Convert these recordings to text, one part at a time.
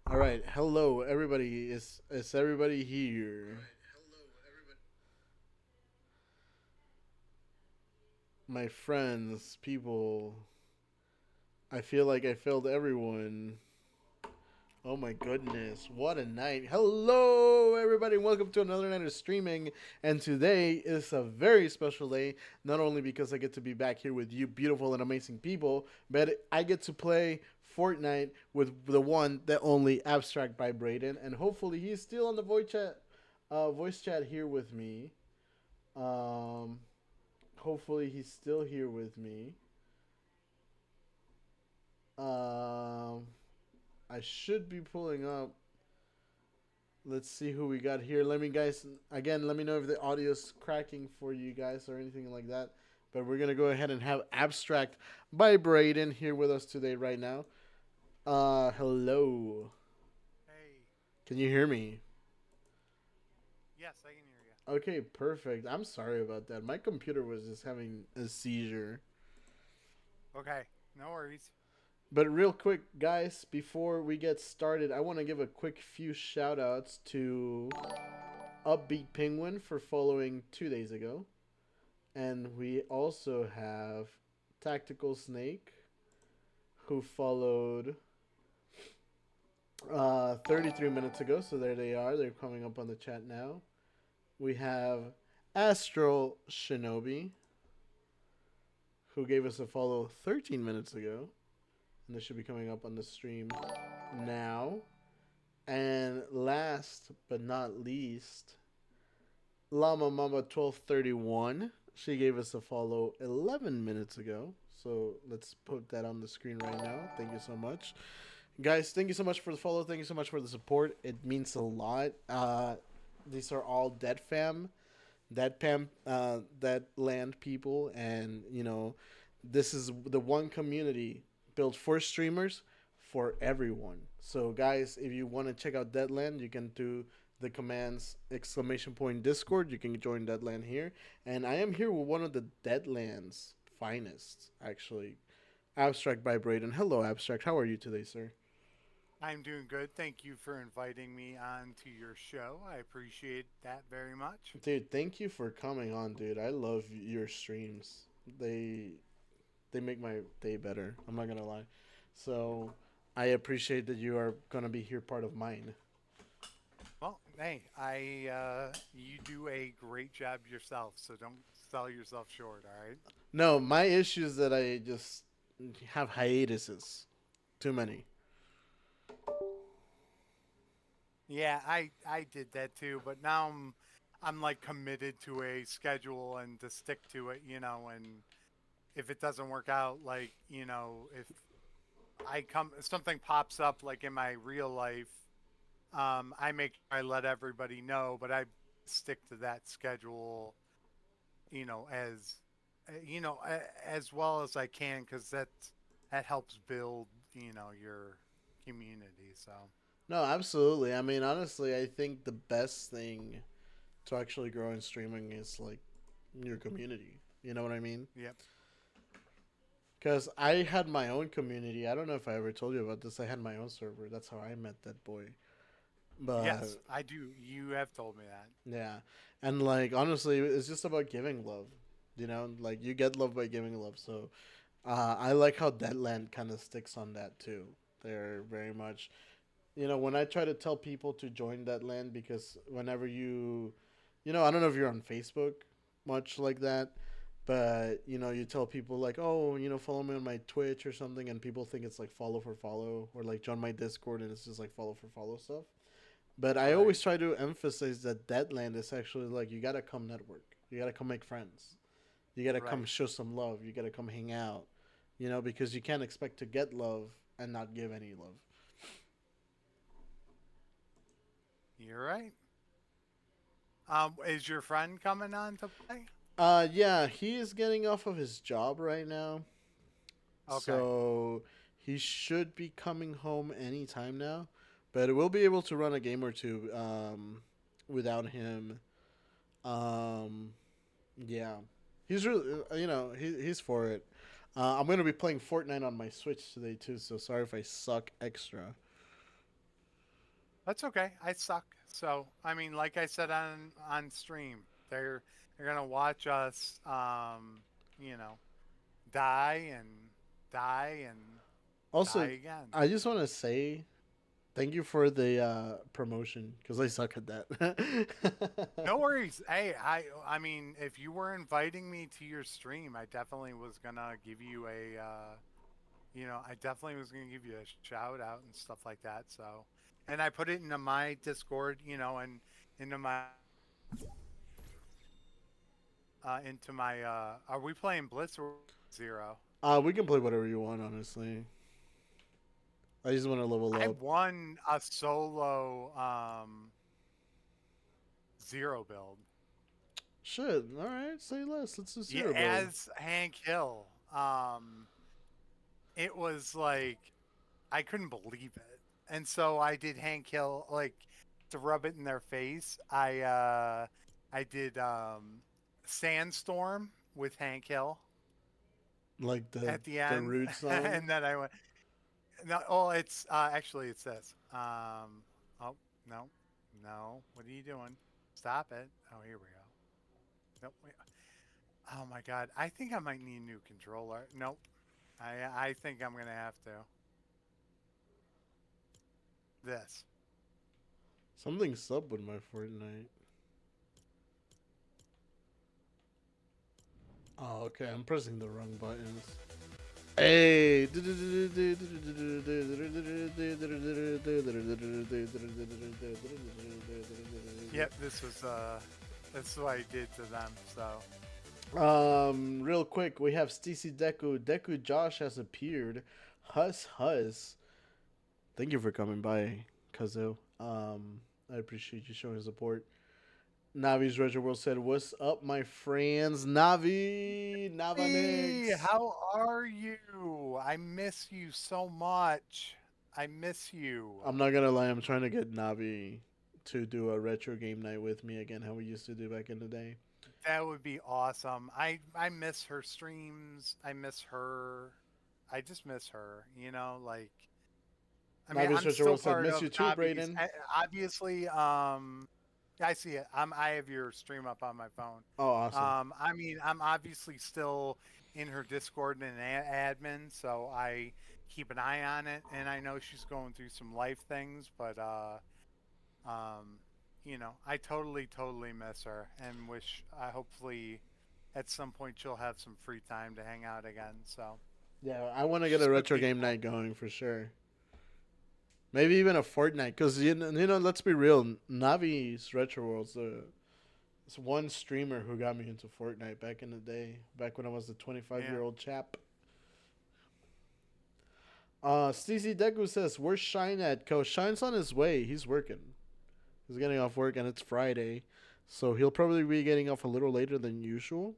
All right, hello everybody. Is everybody here? My friends, people. I feel like I failed everyone. Oh my goodness, what a night. Hello everybody, welcome to another night of streaming. And today is a very special day, not only because I get to be back here with you beautiful and amazing people, but I get to play Fortnite with the one, the only Abstract by Braden, and hopefully he's still on the voice chat here with me. Um, hopefully he's still here with me. Um, I should be pulling up. Let's see who we got here. Let me guys again. Let me know if the audio's cracking for you guys or anything like that. But we're gonna go ahead and have Abstract by Braden here with us today right now. Hello. Hey, Can you hear me? yes, I can hear you. Okay, perfect. I'm sorry about that. My computer was just having a seizure. Okay, no worries. But real quick, guys, before we get started, I want to give a quick few shout outs to Upbeat Penguin for following 2 days ago. And we also have Tactical Snake, who followed 33 minutes ago. So there they are. They're coming up on the chat now. We have Astral Shinobi, who gave us a follow 13 minutes ago. And this should be coming up on the stream now. And last but not least, Llama Mama 1231. She gave us a follow 11 minutes ago. So let's put that on the screen right now. Thank you so much. Guys, thank you so much for the follow. Thank you so much for the support. It means a lot. These are all Dead Land people. And, this is the one community built for streamers for everyone. So, guys, if you want to check out Deadland, you can do the commands exclamation point Discord. You can join Deadland here, and I am here with one of the Deadlands finest, actually, Abstract by Braden. Hello, Abstract. How are you today, sir? I'm doing good. Thank you for inviting me on to your show. I appreciate that very much. Dude, thank you for coming on, dude. I love your streams. They make my day better. I'm not gonna lie. So I appreciate that you are gonna be here part of mine. Well, hey, I you do a great job yourself, so don't sell yourself short, all right? No, my issue is that I just have hiatuses. Too many. Yeah, I did that too, but now I'm like committed to a schedule and to stick to it, and if it doesn't work out, like, if I come something pops up like in my real life, I let everybody know, but I stick to that schedule, as as well as I can, because that helps build, your community. So No, absolutely. I mean, honestly, I think the best thing to actually grow in streaming is like your community. You know what I mean? yep. Because I had my own community. I don't know if I ever told you about this. I had my own server. That's how I met that boy. Yes, But I do. You have told me that. yeah, and like honestly, it's just about giving love. Like you get love by giving love. So I like how Deadland kind of sticks on that too. They're very much, when I try to tell people to join Deadland, because whenever I don't know if you're on Facebook much like that, but you tell people like, oh, follow me on my Twitch or something, and people think it's like follow for follow, or like join my Discord, and it's just like follow for follow stuff. But I Right. always try to emphasize that Deadland is actually like you gotta come network, you gotta come make friends, you gotta come Right. show some love, you gotta come hang out, because you can't expect to get love and not give any love. You're right. Is your friend coming on to play? Yeah, he is getting off of his job right now, Okay. so he should be coming home anytime now. But we'll be able to run a game or two without him. Um, yeah, he's really, he's for it. I'm gonna be playing Fortnite on my Switch today too, so sorry if I suck extra. That's okay. I suck. So I mean, like I said on stream, they're gonna watch us, you know, die and die and Also, die again. I just want to say thank you for the promotion because I suck at that. No worries. Hey, I mean, if you were inviting me to your stream, I definitely was gonna give you a I definitely was gonna give you a shout out and stuff like that. So, and I put it into my Discord, and into my Are we playing Blitz or Zero? We can play whatever you want, honestly. I just want to level I up. won a solo Zero build. Shit. All right. Say less. Let's do Yeah, zero build. as Hank Hill. It was like I couldn't believe it. And so I did Hank Hill like to rub it in their face. I did Sandstorm with Hank Hill Like the at the the end. root song. And then I went no, oh, it's actually it says oh, no. No. What are you doing? Stop it. Oh, here we go. Nope. Wait. Oh my god. I think I might need a new controller. Nope. I think I'm going to have to. This. Something sub with my Fortnite. Oh, okay. I'm pressing the wrong buttons. Hey. Yep, this was that's what I did to them. So Real quick, we have Stacy Deku. Deku Josh has appeared. Hus Hus. Thank you for coming by, Kazu. I appreciate you showing support. Navi's Retro World said, "What's up, my friends? Navi, hey, Navanix." how are you? I miss you so much. I miss you. I'm not gonna lie, I'm trying to get Navi to do a retro game night with me again, how we used to do back in the day. That would be awesome. I miss her streams. I miss her. I just miss her. Like I mean, Navi's I'm Retro still World said, part "Miss of you too, Navi's. Brayden." Obviously, I see it. I have your stream up on my phone. Oh, awesome. I mean, I'm obviously still in her Discord and an admin, so I keep an eye on it. And I know she's going through some life things, but um, I totally, totally miss her, and wish hopefully at some point she'll have some free time to hang out again. So Yeah, I want to get she's a good retro game people. night going for sure. Maybe even a Fortnite, because let's be real. Navi's Retro World's it's one streamer who got me into Fortnite back in the day, back when I was a 25 Yeah. year old chap. Steezy Deku says, "Where's Shine at, Coach? Shine's on his way. He's working. He's getting off work, and it's Friday, so he'll probably be getting off a little later than usual."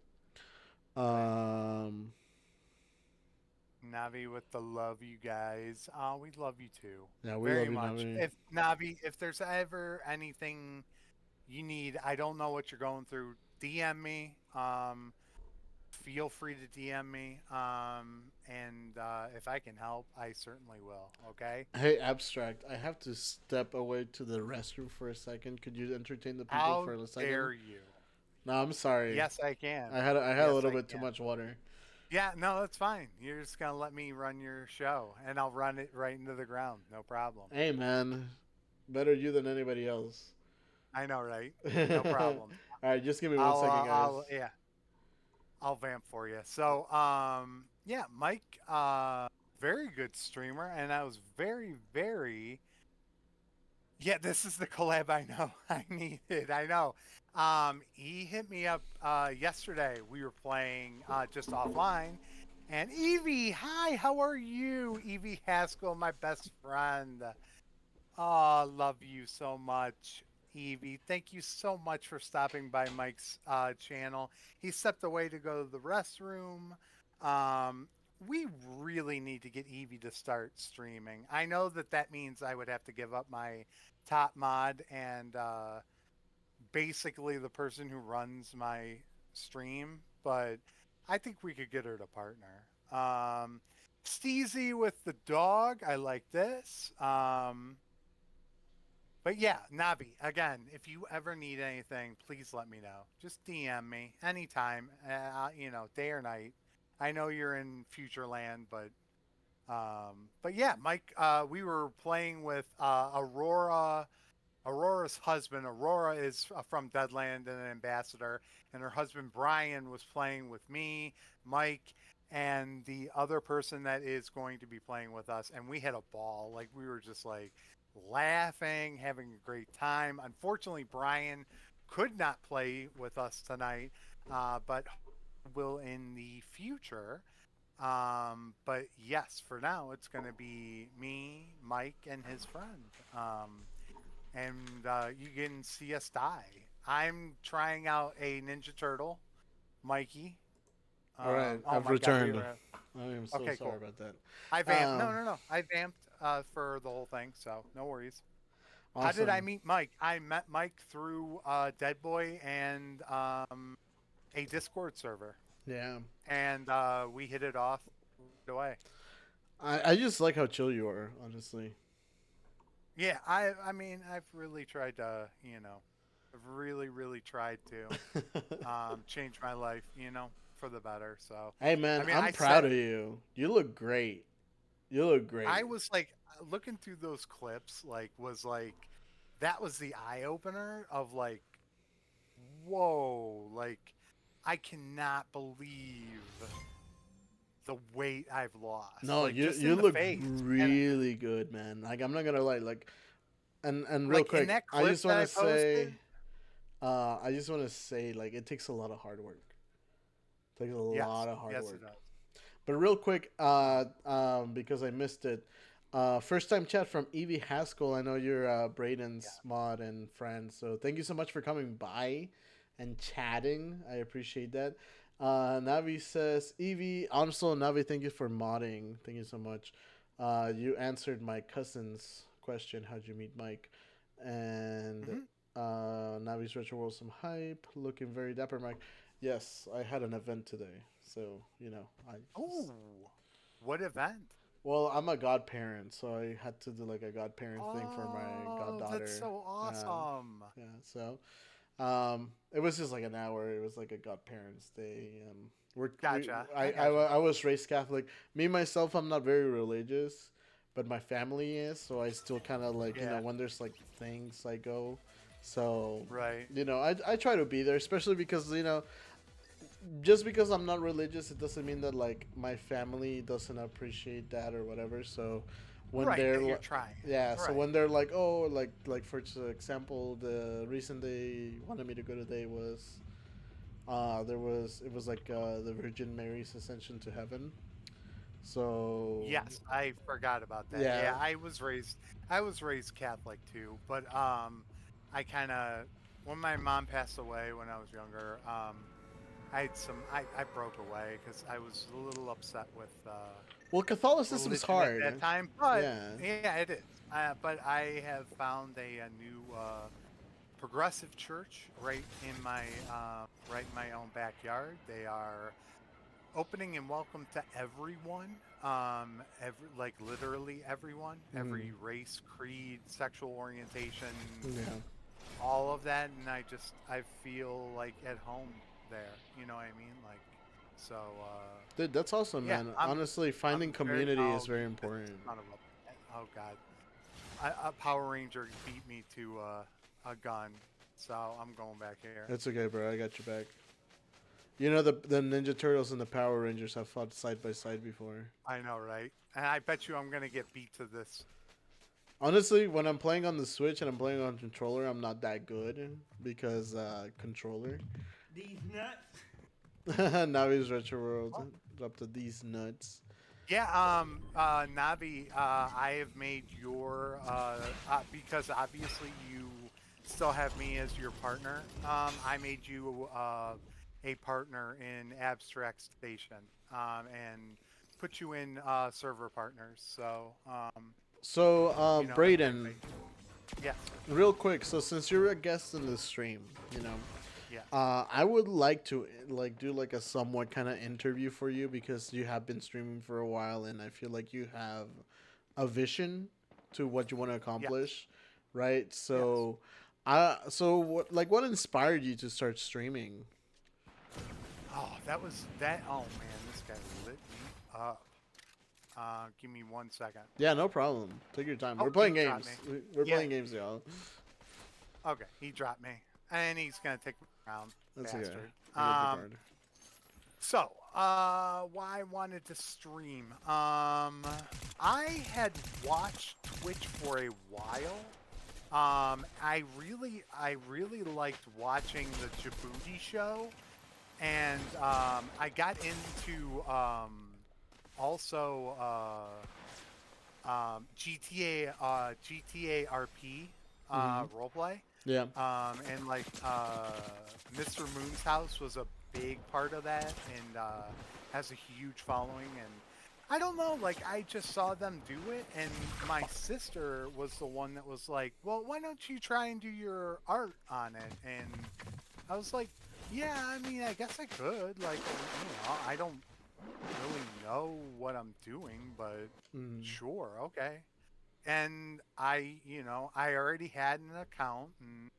Right. Um, Navi with the love, you guys. We love you too, yeah, we very love you, much. Navi. If Navi, if there's ever anything you need, I don't know what you're going through. DM me. Feel free to DM me. And if I can help, I certainly will. Okay. Hey, Abstract, I have to step away to the restroom for a second. Could you entertain the people How for a second? dare you? No, I'm sorry. Yes, I can. I had a Yes, little I bit too can. much water. Yeah, no, that's fine. You're just gonna let me run your show, and I'll run it right into the ground. No problem. Hey, man, better you than anybody else. I know, right? No All problem. right, just give me 1 second, guys. Yeah, I'll vamp for you. So, yeah, Mike, very good streamer, and I was very, very. Yeah, this is the collab I know I needed. I know. He hit me up yesterday. We were playing just offline, and Evie, hi, how are you? Evie Haskell, my best friend. Oh, love you so much, Evie. Thank you so much for stopping by Mike's channel. He stepped away to go to the restroom. Um, we really need to get Evie to start streaming. I know that that means I would have to give up my top mod and basically the person who runs my stream, but I think we could get her to partner. Steezy with the dog. I like this. But yeah, Navi, again, if you ever need anything, please let me know. Just DM me anytime, day or night. I know you're in future land, but yeah, Mike, we were playing with Aurora's husband. Aurora is from Deadland and an ambassador, and her husband Brian was playing with me, Mike, and the other person that is going to be playing with us. And we had a ball. Like we were just like laughing, having a great time. Unfortunately, Brian could not play with us tonight, but will in the future. But yes, for now it's going to be me, Mike, and his friend. And you can see us die. I'm trying out a Ninja Turtle, Mikey. All right, Oh I've my God, we returned. were I am so okay. sorry Cool. about that. I vamped. No, Um, no, no. I vamped for the whole thing, so no worries. How did I awesome. meet Mike? I met Mike through Dead Boy and a Discord server, Yeah, and we hit it off right away. I just like how chill you are, honestly. Yeah, I mean, I've really tried to, I've really tried to change my life, for the better. So, Hey I man, mean, I'm proud of you. You look great. You look I great. was like looking through those clips, like was like that was the eye opener of like, whoa, like I cannot believe the weight I've lost, No, like you just in you the look face, and really good, man. Like I'm not gonna lie, like and real like in quick, that clip that I posted. I just want to say, like it takes a lot of hard work. It takes a Yes, lot of hard yes, it work. does. But real quick, Um, because I missed it, first time chat from Evie Haskell. I know you're Braden's mod and friend, so thank you so much for coming by and chatting. I appreciate that. Navi says, Evie, also Navi, thank you for modding. Thank you so much. You answered my cousin's question. How'd you meet Mike? And mhm. Navi's Retro World some hype. Looking very dapper, Mike. Yes, I had an event today, so I just Oh, what event? well, I'm a godparent, so I had to do like a godparent thing for my Oh, that's goddaughter. so Um, awesome. yeah, so it was just like an hour. It was like a godparents day. Gotcha. I gotcha. I was raised Catholic. Me myself, I'm not very religious, but my family is, so I still kind of like Yeah, when there's like things I go. So right. I try to be there, especially because just because I'm not religious, it doesn't mean that like my family doesn't appreciate that or whatever. So when Right, they're that you're trying. yeah, so Right. when they're like, oh, like for example, the reason they wanted me to go today was it was like the Virgin Mary's ascension to heaven. So Yes, I forgot about that. yeah, Yeah, I was raised Catholic too, but I kind of when my mom passed away when I was younger, I broke away cuz I was a little upset with well, Catholicism's religion at hard. that time, but Yeah. yeah, it is. But I have found a new progressive church right in my own backyard. They are opening and welcome to everyone. Every like literally everyone, Mm, every race, creed, sexual orientation, yeah. all of that, and I feel like at home there. You know what I mean? Like so. Dude, that's awesome, Yeah, man. Honestly, finding I'm very. community is Oh, very this important. son of a. Oh God, a Power Ranger beat me to a gun, so I'm going back here. It's okay, bro. I got your back. You know the Ninja Turtles and the Power Rangers have fought side by side before. I know, right? And I bet you I'm gonna get beat to this. Honestly, when I'm playing on the Switch and I'm playing on controller, I'm not that good because controller. These nuts. Now he's Retro World. Up to these nuts. Yeah, Navi, I have made your because obviously you still have me as your partner. I made you a partner in Abstract Station, and put you in server partners. So, So, and then Brayden, make yes, real quick. So since you're a guest in the stream, yes, I would like to like do like a somewhat kind of interview for you because you have been streaming for a while and I feel like you have a vision to what you want to yes, accomplish, right? Yes. So, what inspired you to start streaming? Oh, that was that. Oh man, this guy lit me up. Give me 1 second. Yeah, no problem. Take your time. Oh, We're playing he dropped games. me. We're Yeah. playing games, y'all. Okay, he dropped me, and he's gonna take me around, That's okay. bastard. I got your card. So, why I wanted to stream? I had watched Twitch for a while. I really liked watching the Djibouti show, and I got into also GTA GTA RP Mm-hmm. roleplay. Yeah. And like Mr. Moon's House was a big part of that, and has a huge following. And I don't know, like I just saw them do it, and my sister was the one that was like, "Well, why don't you try and do your art on it?" And I was like, "Yeah, I mean, I guess I could. Like, I don't really know what I'm doing, but Mm. sure, okay." And I already had an account, and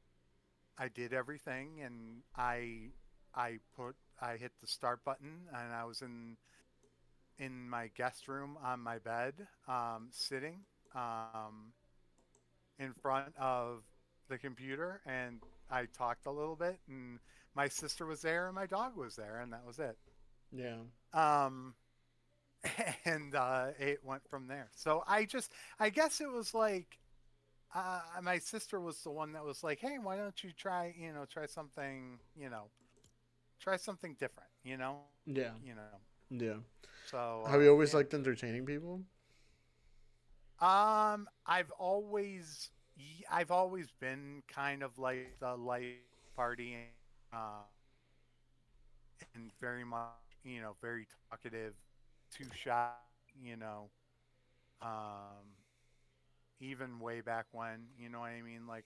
I did everything, and I hit the start button, and I was in my guest room on my bed, sitting in front of the computer, and I talked a little bit, and my sister was there, and my dog was there, and that was it. Yeah. Um, and it went from there. So I guess it was like my sister was the one that was like, "Hey, why don't you try something different, Yeah. you know." Yeah. So Have you always yeah. liked entertaining people? I've always been kind of like the light party, uh, and very much, very talkative, too shy, you know, um, even way back when, you know what I mean? Like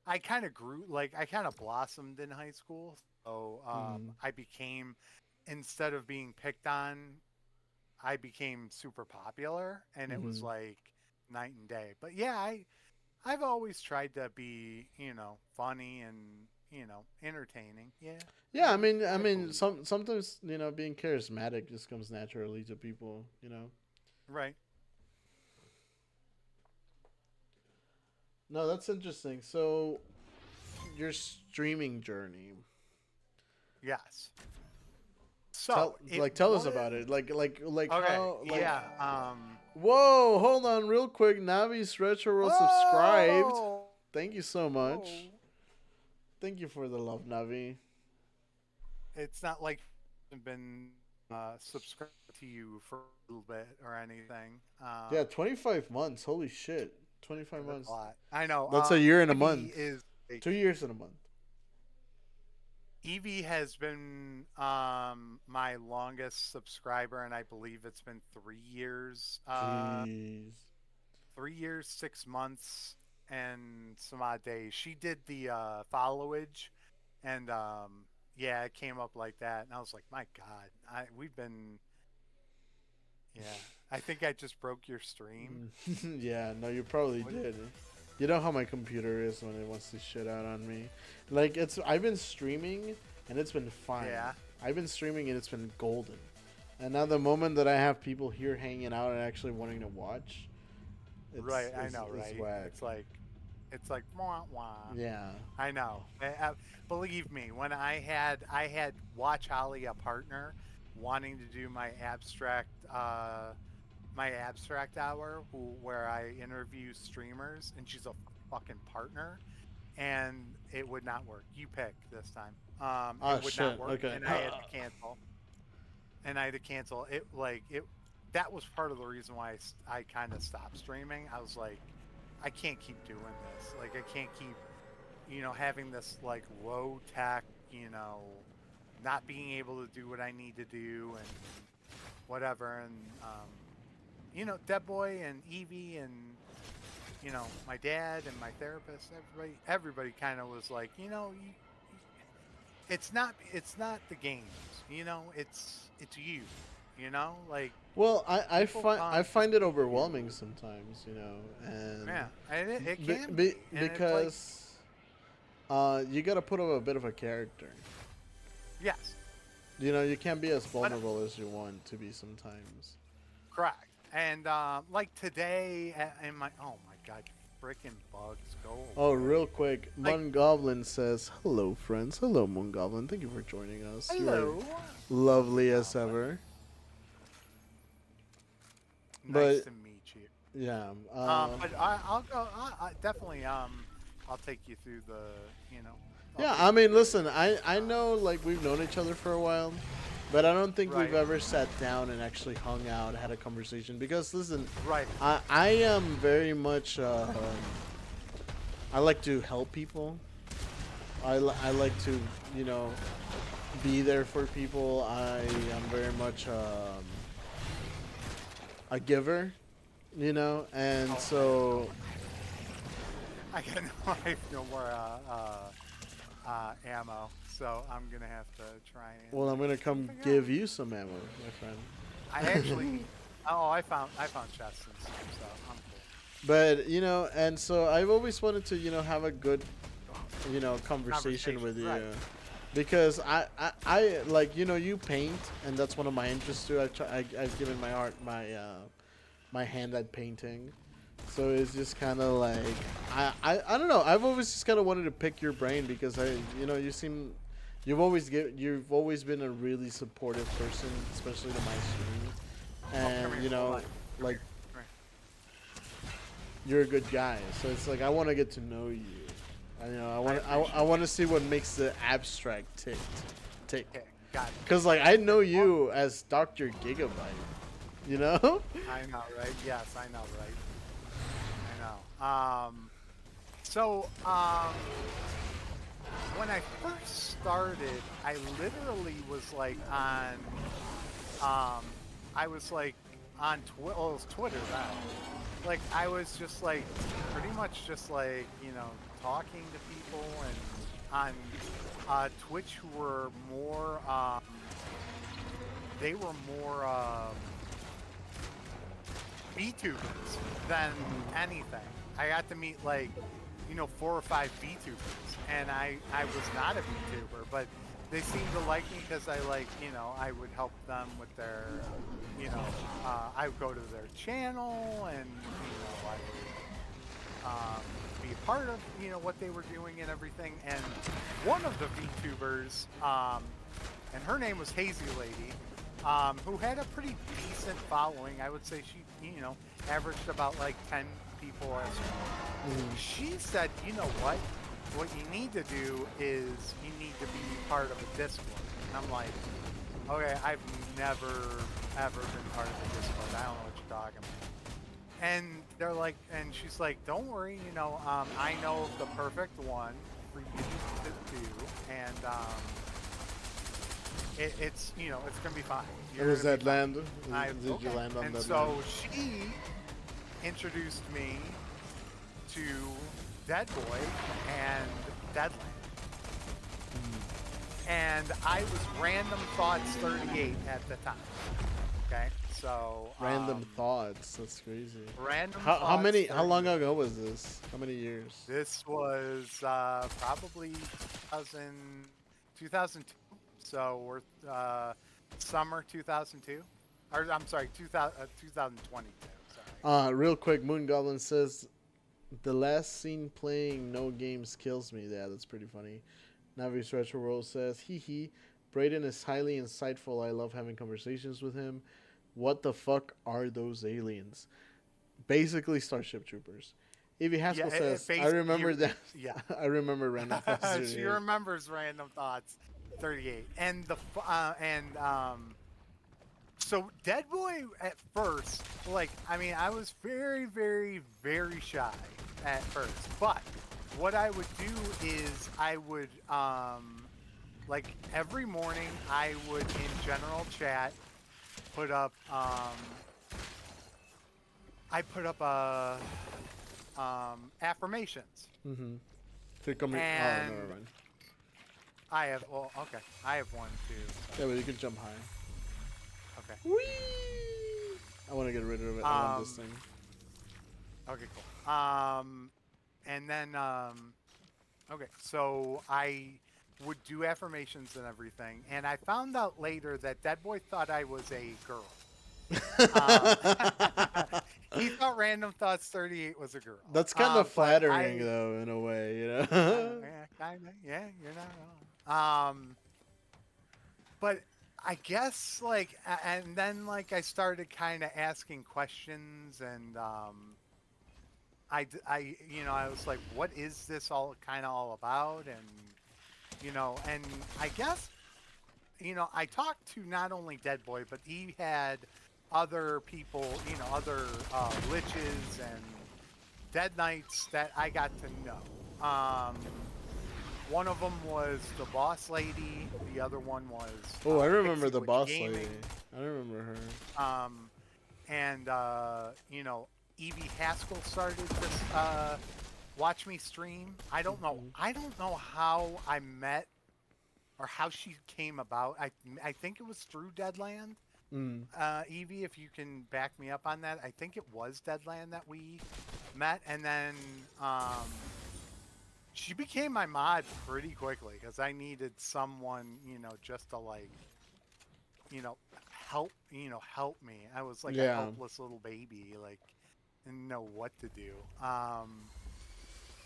I kind of grew, like I kind of blossomed in high school. So Mm. I became, instead of being picked on, I became super popular, and it was Mm-hmm. like night and day. But yeah, I've always tried to be, funny and, entertaining. Yeah, Yeah, I I mean, believe. sometimes being charismatic just comes naturally to people. Right. No, that's interesting. So, your streaming journey. Yes. So Tell it tell us about was it. Like okay. how Yeah. Whoa, hold on real quick. Navi's Retro World subscribed. Oh. Thank you so much. Whoa. Thank you for the love, Navi. It's not like I've been subscribed to you for a little bit or anything. Yeah, 25 months. Holy shit. 25 That's a months. lot. I know. That's a year and a Evie month. is like 2 years and a month. Evie has been my longest subscriber, and I believe it's been 3 years. Jeez. 3 years, 6 months, and some odd days. She did the followage, and yeah, it came up like that, and I was like, my God, we've been, yeah. I think I just broke your stream. Yeah, no, you probably What? did. You know how my computer is when it wants to shit out on me. Like I've been streaming and it's been fine. Yeah. I've been streaming and it's been golden. And now the moment that I have people here hanging out and actually wanting to watch, Right. I know. it's Right. whack. It's like wah wah. Yeah. I know. Believe me, when I had Watch Holly, a partner, wanting to do my abstract hour, where I interview streamers, and she's a fucking partner, and it would not work. You pick this time. Oh It would not shit. work, Okay. and I had to cancel. And I had to cancel it. Like it, that was part of the reason why I kind of stopped streaming. I was like, I can't keep doing this. Like I can't keep having this like low tech, not being able to do what I need to do and whatever. And Dead Boy and Evie and my dad and my therapist, everybody kind of was like, it's not the games, it's you. You know, like Well, people I just find it overwhelming sometimes, you know, and yeah, and it can be, and it's like because you got to put up a bit of a character. yes, You know, you can't be as but vulnerable as you want to be sometimes. correct. And like today in my oh my god, freaking bugs, go Oh, away. real quick, Like Moon Goblin says, "Hello, friends. Hello, Moon Goblin. Thank you for joining us. You are hello, lovely as Moongoblin. ever." Nice But to meet you. yeah, But I'll go. I definitely. I'll take you through the. You know, I'll yeah. take I you mean, through it. listen, I know like we've known each other for a while, but I don't think we've Right. ever sat down and actually hung out, had a conversation. Because listen, Right. I am very much I like to help people. I like to, you know, be there for people. I am very much a giver, you know, and Oh, I have no. so I got no. I have no more ammo, so I'm gonna have to try and well, I'm gonna come figure out. give you some ammo, my I friend. actually. Oh, I found chests and stuff, so I'm cool. But you know, and so I've always wanted to, you know, have a good, you know, conversation Conversation. with you, Right. because I like, you know, you paint, and that's one of my interests too. I've given my art my hand at painting. So it's just kind of like I don't know. I've always just kind of wanted to pick your brain because you know, you've always been a really supportive person, especially to my stream, Oh, come and here. you Hold know, on. Come like here. Come you're a good guy. So it's like I want to get to know you. You know, here. I I appreciate want to see what makes the abstract tick. it. Okay, got it. Cause like I know Well, you as Doctor Gigabyte. You know? I know, right? Yes, I know, right? I know. When I first started, I literally was like I was like on Twitter. Oh, it was Twitter then. Like I was just like pretty much just like talking to people and on Twitch who were more they were more VTubers than anything. I got to meet like 4 or 5 VTubers, and I was not a VTuber, but they seemed to like me because I like I would help them with their I would go to their channel and I would be a part of what they were doing and everything. And one of the VTubers, and her name was Hazy Lady, who had a pretty decent following. I would say she averaged about like 10 people as well. She said, you know what you need to do is you need to be part of a Discord. And I'm like, okay, I've never ever been part of a Discord. I don't know what you're talking about. And they're like, and she's like, don't worry, I know the perfect one for you to do, and it's it's gonna be fine. You're Was gonna be that fine. land? I Did you okay. land on And that land? so she introduced me to Dead Boy and Deadland, and I was Random Thoughts 38 at the time. Okay, so Random thoughts. That's crazy. Random How Thoughts many? How long 38. ago was this? How many years? This was probably 2002. So we're summer 2002. Or I'm sorry, 2022. Sorry. Real quick, Moon Goblin says the last scene playing no games kills me. Yeah, that's pretty funny. Navi's Retro World says, hee hee. Braden is highly insightful. I love having conversations with him. What the fuck are those aliens? Basically, Starship Troopers. Evie Yeah, Haskell says, I you, remember that. yeah. I remember Random Thoughts She 38. remembers Random Thoughts 38. And so Dead Boy at first, like, I mean, I was very, very, very shy at first. But what I would do is I would, like, every morning I would in general chat put up, I put up affirmations. Mm-hmm. Oh, never And mind. I have, well, okay, I have one too. Yeah, but you can jump high. Okay. Whee! I want to get rid of it. I want this Um. thing. Okay. Cool. And then okay. So I would do affirmations and everything, and I found out later that that boy thought I was a girl. Um, he thought Random Thoughts 38 was a girl. That's kind of But flattering, though, in a way, yeah, kind of, yeah, you're not wrong. But I guess like, and then like I started kind of asking questions, and I was like, what is this all kind of all about? And and I guess I talked to not only Dead Boy, but he had other people, other liches and Dead Knights that I got to know. One of them was the boss lady. The other one was Oh, I remember Pixie the Witch boss lady. Gaming. I remember her. Um, and Evie Haskell started to watch me stream. I don't know. Mhm. I don't know how I met or how she came about. I think it was through Deadland. Mm. Evie, if you can back me up on that, I think it was Deadland that we met, and then she became my mod pretty quickly because I needed someone, just to like, you know, help me. I was like a Yeah. helpless little baby, like, didn't know what to do.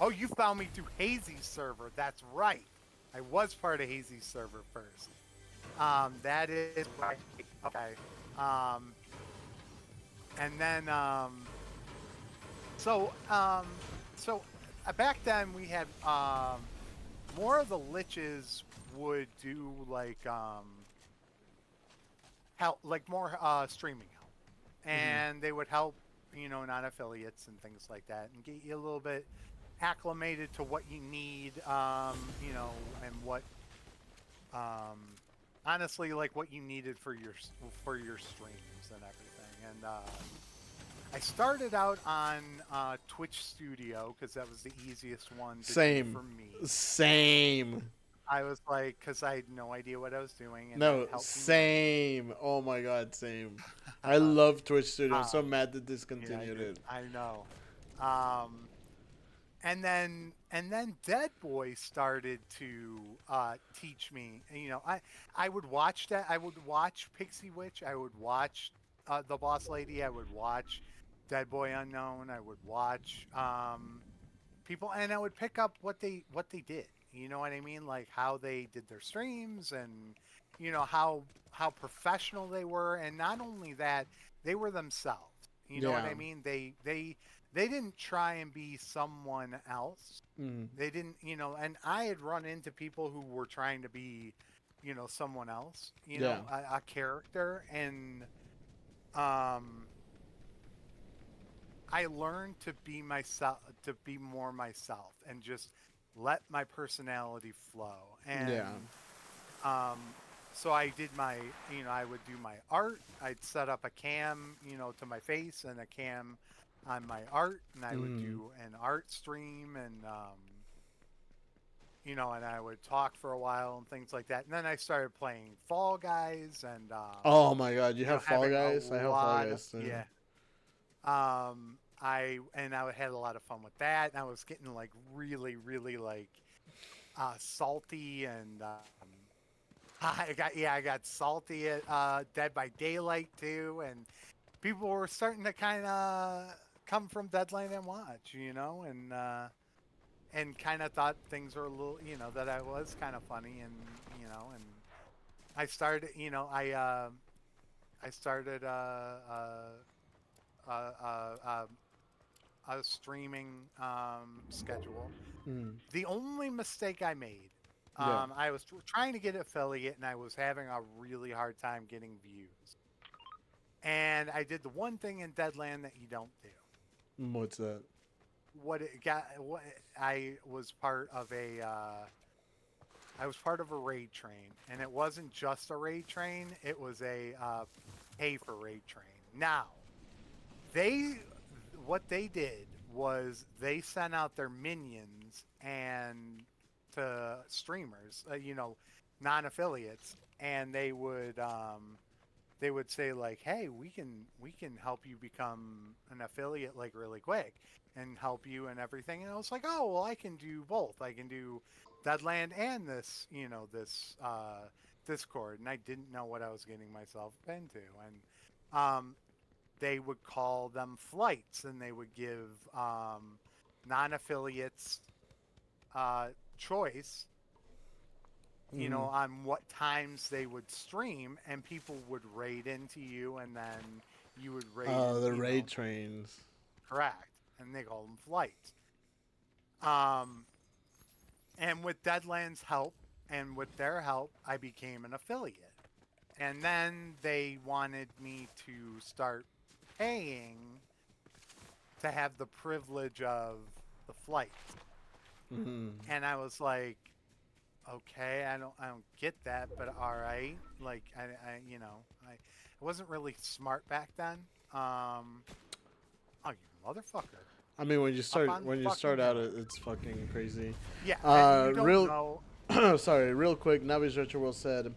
Oh, you found me through Hazy's server. That's right. I was part of Hazy's server first. That is right. Okay. Um, and then so so back then we had more of the liches would do like help, like more streaming help, Hmm. and they would help non-affiliates and things like that, and get you a little bit acclimated to what you need, and what um, honestly, like what you needed for your streams and everything. And I started out on Twitch Studio because that was the easiest one to do Same. for me. Same. I was like, because I had no idea what I was doing, and it No, helped me learn. same. Oh my god, same. I love Twitch Studio. I'm so um, mad they yeah, I discontinued did. it. I know. Um, and then Dead Boy started to teach me. I would watch that. I would watch Pixie Witch. I would watch the Boss Lady. I would watch Dead Boy Unknown. I would watch people, and I would pick up what they did. You know what I mean? Like how they did their streams, and how professional they were, and not only that, they were themselves. You know what Yeah. I mean? They didn't try and be someone else. Mm. They didn't, and I had run into people who were trying to be, someone else, Yeah. a character, and um I learned to be myself, to be more myself, and just let my personality flow. Yeah. And um, so I did I would do my art. I'd set up a cam, to my face and a cam on my art, and I would Mm. do an art stream, and and I would talk for a while and things like that. And then I started playing Fall Guys, and Oh my god, you have Fall having a Guys? I have Fall lot of, Guys too. yeah. I had a lot of fun with that, and I was getting like really, really like salty, and I got salty at Dead by Daylight too, and people were starting to kind of come from Deadline and watch, and kind of thought things were a little, that I was kind of funny, and I started, I started uh, uh, uh, a streaming schedule. Mm. The only mistake I made, Yeah. I was trying to get affiliate, and I was having a really hard time getting views. And I did the one thing in Deadland that you don't do. What's that? What I was part of a raid train, and it wasn't just a raid train. It was a pay for raid train. Now, they what they did was they sent out their minions and to streamers, non-affiliates, and they would they would say like, "Hey, we can help you become an affiliate like really quick and help you and everything." And I was like, "Oh, well, I can do both. I can do Deadland and this, this Discord." And I didn't know what I was getting myself into. And they would call them flights, and they would give non-affiliates uh, choice, Mm-hmm. on what times they would stream, and people would raid into you, and then you would raid in, The raid trains. correct, and they call them flights. Um, and with Deadland's help and with their help, I became an affiliate. And then they wanted me to start paying to have the privilege of the flights. Mm-hmm. And I was like, okay, I don't get that, but all right. Like I wasn't really smart back then. Oh, you motherfucker. I mean, Up on the when you fucking start out, hill. it's fucking crazy. Yeah, and you don't Real know. sorry, real quick. Navi's Retro World said,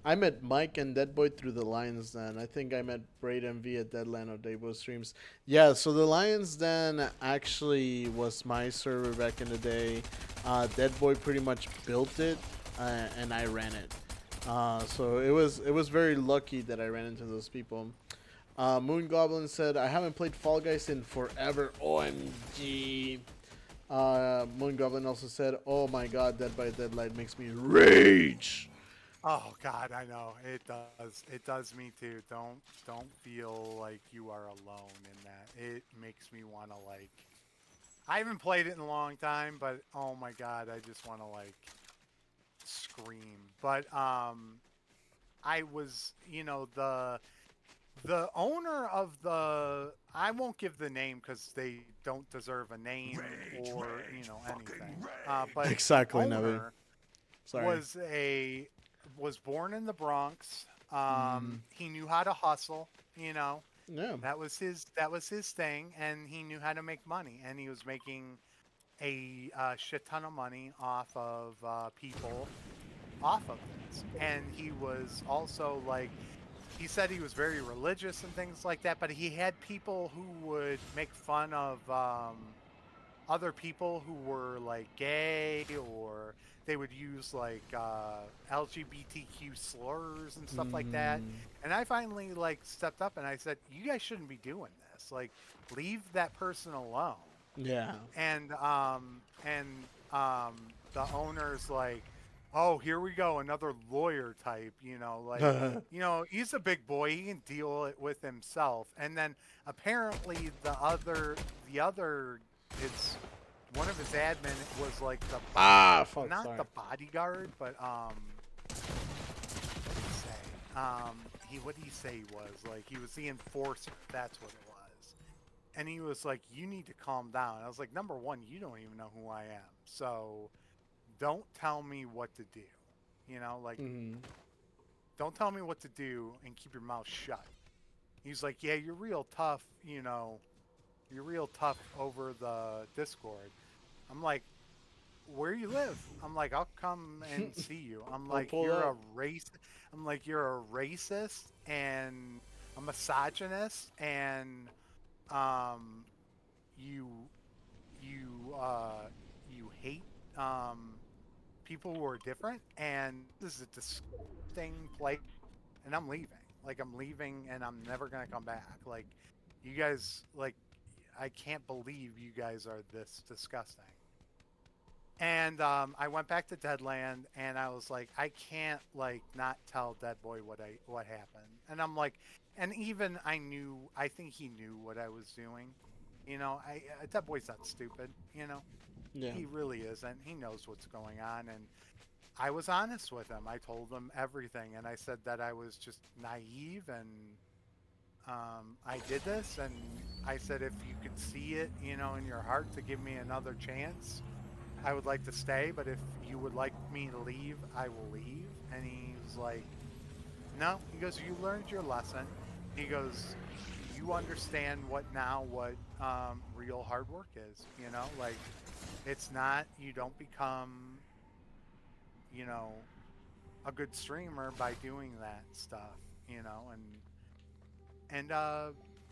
I met Mike and Deadboy through the Lions Den. I think I met Braden via Deadland or Daybo streams. Yeah, so the Lions Den actually was my server back in the day. Deadboy pretty much built it, and I ran it. So it was very lucky that I ran into those people. Moon Goblin said, I haven't played Fall Guys in forever. OMG. Moon Goblin also said, oh my god, Dead by Deadlight makes me rage. Oh God, I know it does. It does me too. Don't feel like you are alone in that. It makes me want to like. I haven't played it in a long time, but oh my God, I just want to like scream. But I was, the owner of the, I won't give the name because they don't deserve a name or anything. But the Exactly, Navi. owner Sorry. was a was born in the Bronx. Mm, He knew how to hustle. You know, yeah. that was his thing, and he knew how to make money, and he was making a shit ton of money off of people off of this. And he was also like, he said he was very religious and things like that, but he had people who would make fun of other people who were like gay, or they would use like LGBTQ slurs and stuff like that. Mm, And I finally like stepped up and I said, "You guys shouldn't be doing this. Like, leave that person alone." yeah. And the owner's like, "Oh, here we go, another lawyer type, like, he's a big boy, he can deal it with himself." And then apparently the other his one of his admin was like the Fuck, not sorry. the bodyguard, but what did he say? What did he say he was? Like, he was the enforcer, that's what it was. And he was like, "You need to calm down." I was like, "Number one, you don't even know who I am. So don't tell me what to do. Like, Mm, don't tell me what to do and keep your mouth shut." He's like, "Yeah, you're real tough, you're real tough over the Discord." I'm like, "Where you live?" I'm like, "I'll come and see you." I'm I'll like, pull "You're up. a race." I'm like, "You're a racist and a misogynist, and um, you you hate um people who are different, and this is a disgusting place, and I'm leaving. Like, I'm leaving, and I'm never gonna come back. Like, you guys, like, I can't believe you guys are this disgusting." And I went back to Deadland, and I was like, I can't like not tell Dead Boy what happened. And I'm like, and even I think he knew what I was doing. Dead Boy's not stupid. Yeah. He really isn't. He knows what's going on, and I was honest with him. I told him everything, and I said that I was just naive, and I did this, and I said, if you could see it, in your heart to give me another chance, I would like to stay, but if you would like me to leave, I will leave. And he was like, "No." He goes, "You learned your lesson." He goes, "You understand what real hard work is, like, it's not, you don't become, you know, a good streamer by doing that stuff." and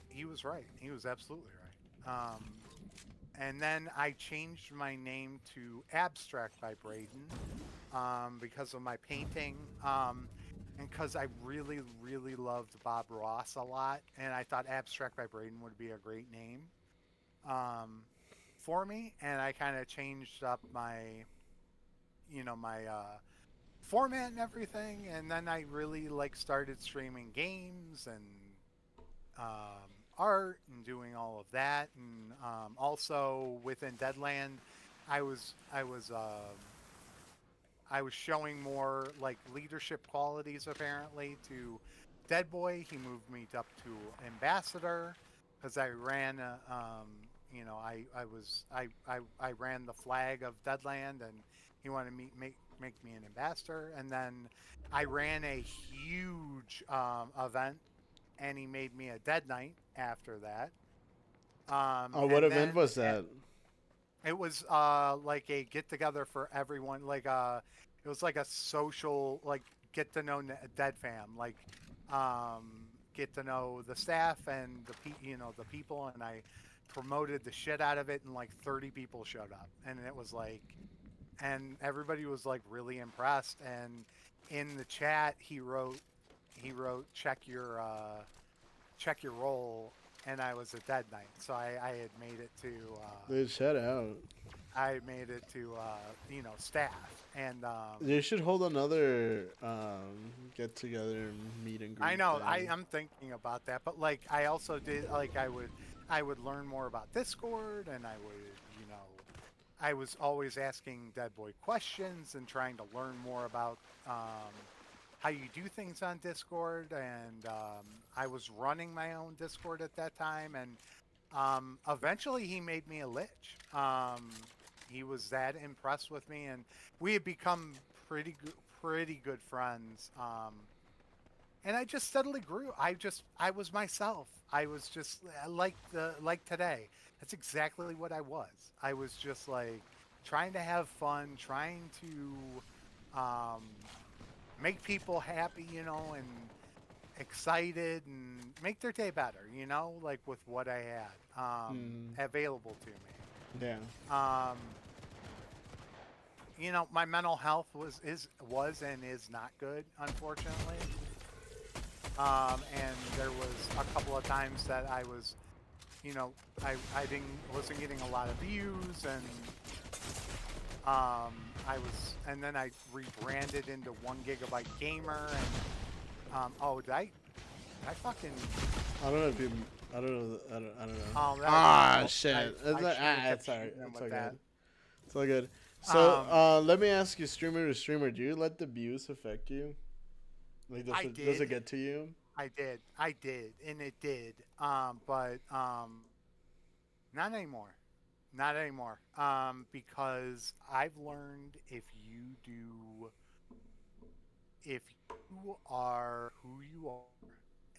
he was right. He was absolutely right. And then I changed my name to Abstract by Braden because of my painting. And because I really, really loved Bob Ross a lot, and I thought Abstract by Braden would be a great name um, for me. And I kind of changed up my format and everything. And then I really like started streaming games and art and doing all of that. And also within Deadland, I was I was I was showing more like leadership qualities apparently to Dead Boy. He moved me up to ambassador because I ran I ran the flag of Deadland, and he wanted me make me an ambassador. And then I ran a huge event, and he made me a Dead Knight after that. Oh, what And event then was that? it was like a get together for everyone, like it was like a social like get to know Dead Fam, like get to know the staff and the people, and I promoted the shit out of it, and like 30 people showed up, and it was like, and everybody was like really impressed. And in the chat he wrote check your role, and I was a Dead Knight, so I had made it to Dude, shout out. staff. And You should hold another get together meet and I greet know thing. I'm thinking about that, but like I also did like I would learn more about Discord, and I was always asking Dead Boy questions and trying to learn more about how you do things on Discord. And I was running my own Discord at that time, and eventually he made me a lich. He was that impressed with me, and we had become pretty good friends. And I just steadily grew. I was myself. I was just like today. That's exactly what I was. I was just like trying to have fun, trying to make people happy, and excited, and make their day better, like with what I had Mm, available to me. yeah. Um, my mental health was and is not good, unfortunately. And there was a couple of times that I was, I wasn't getting a lot of views, and and then I rebranded into 1 Gigabyte Gamer, and oh, did I fucking, I don't know if you. I don't know. I don't know. oh, that was my Ah, fault. shit. It's, I should have kept it's alright. shooting them It's with all that. good. It's all good. So, Um, let me ask you, streamer to streamer, do you let the views affect you? Like, I does it did, get to you? I did, and it did. But not anymore. Not anymore. Because I've learned if you are who you are,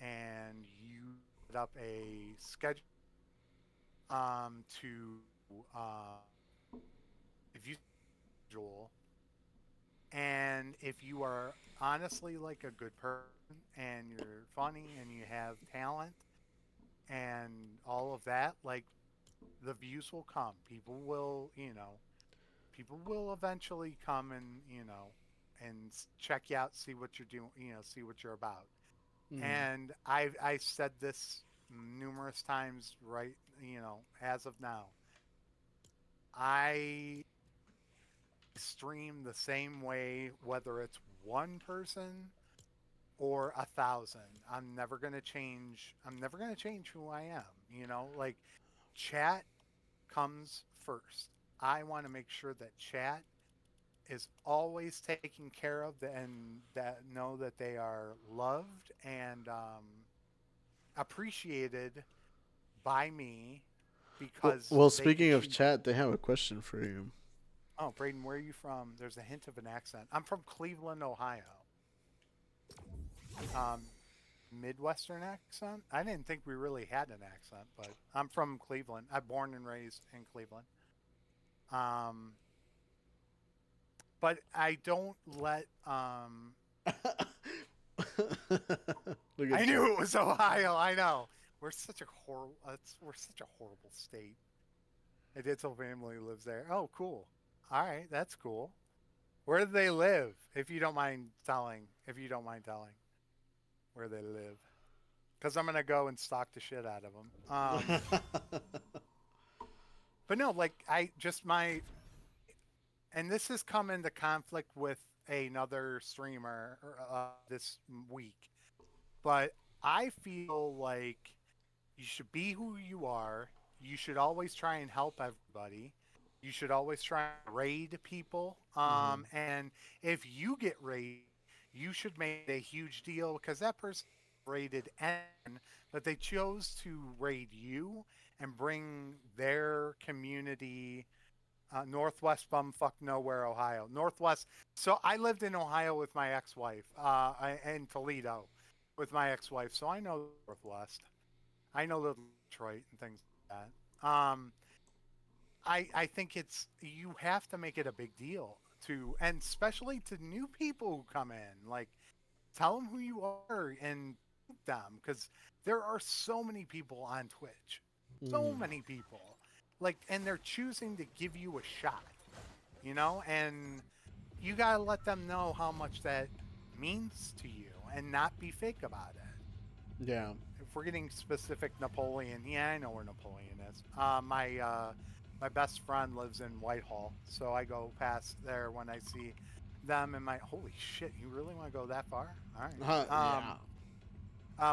and you set up a schedule, to if you schedule, and if you are honestly like a good person, and you're funny, and you have talent and all of that, like the views will come. People will eventually come, and check you out, see what you're doing, see what you're about. Mm. And I said this numerous times, right? As of now, I stream the same way, whether it's one person or 1,000. I'm never gonna change who I am. Like chat comes first. I want to make sure that chat is always taken care of, and that know that they are loved and appreciated by me, because Well, they speaking of choose. chat, they have a question for you. Oh, Braden, where are you from? There's a hint of an accent. I'm from Cleveland, Ohio. Midwestern accent? I didn't think we really had an accent, but I'm from Cleveland. I'm born and raised in Cleveland. Um, but I don't let Look I at knew you. it was Ohio. I know. We're such a horrible state. My dad's whole family lives there. Oh, cool. All right, that's cool. Where do they live? If you don't mind telling, if you don't mind telling where they live, because I'm gonna go and stalk the shit out of them. But no, like I just my, and this has come into conflict with another streamer this week, but I feel like you should be who you are. You should always try and help everybody. You should always try and raid people. Hmm. And if you get raided, you should make a huge deal because that person raided N, but they chose to raid you and bring their community Northwest bumfuck nowhere, Ohio. Northwest. So I lived in Ohio with my ex-wife, in Toledo with my ex-wife. So I know Northwest. I know Little Detroit and things like that. I think it's you have to make it a big deal to, and especially to new people who come in. Like, tell them who you are and thank them because there are so many people on Twitch, so Hmm. many people. Like, and they're choosing to give you a shot, and you gotta let them know how much that means to you and not be fake about it. Yeah. If we're getting specific, Napoleon, yeah, I know where Napoleon is. My best friend lives in Whitehall, so I go past there when I see them. And my holy shit, you really want to go that far? All right. Yeah.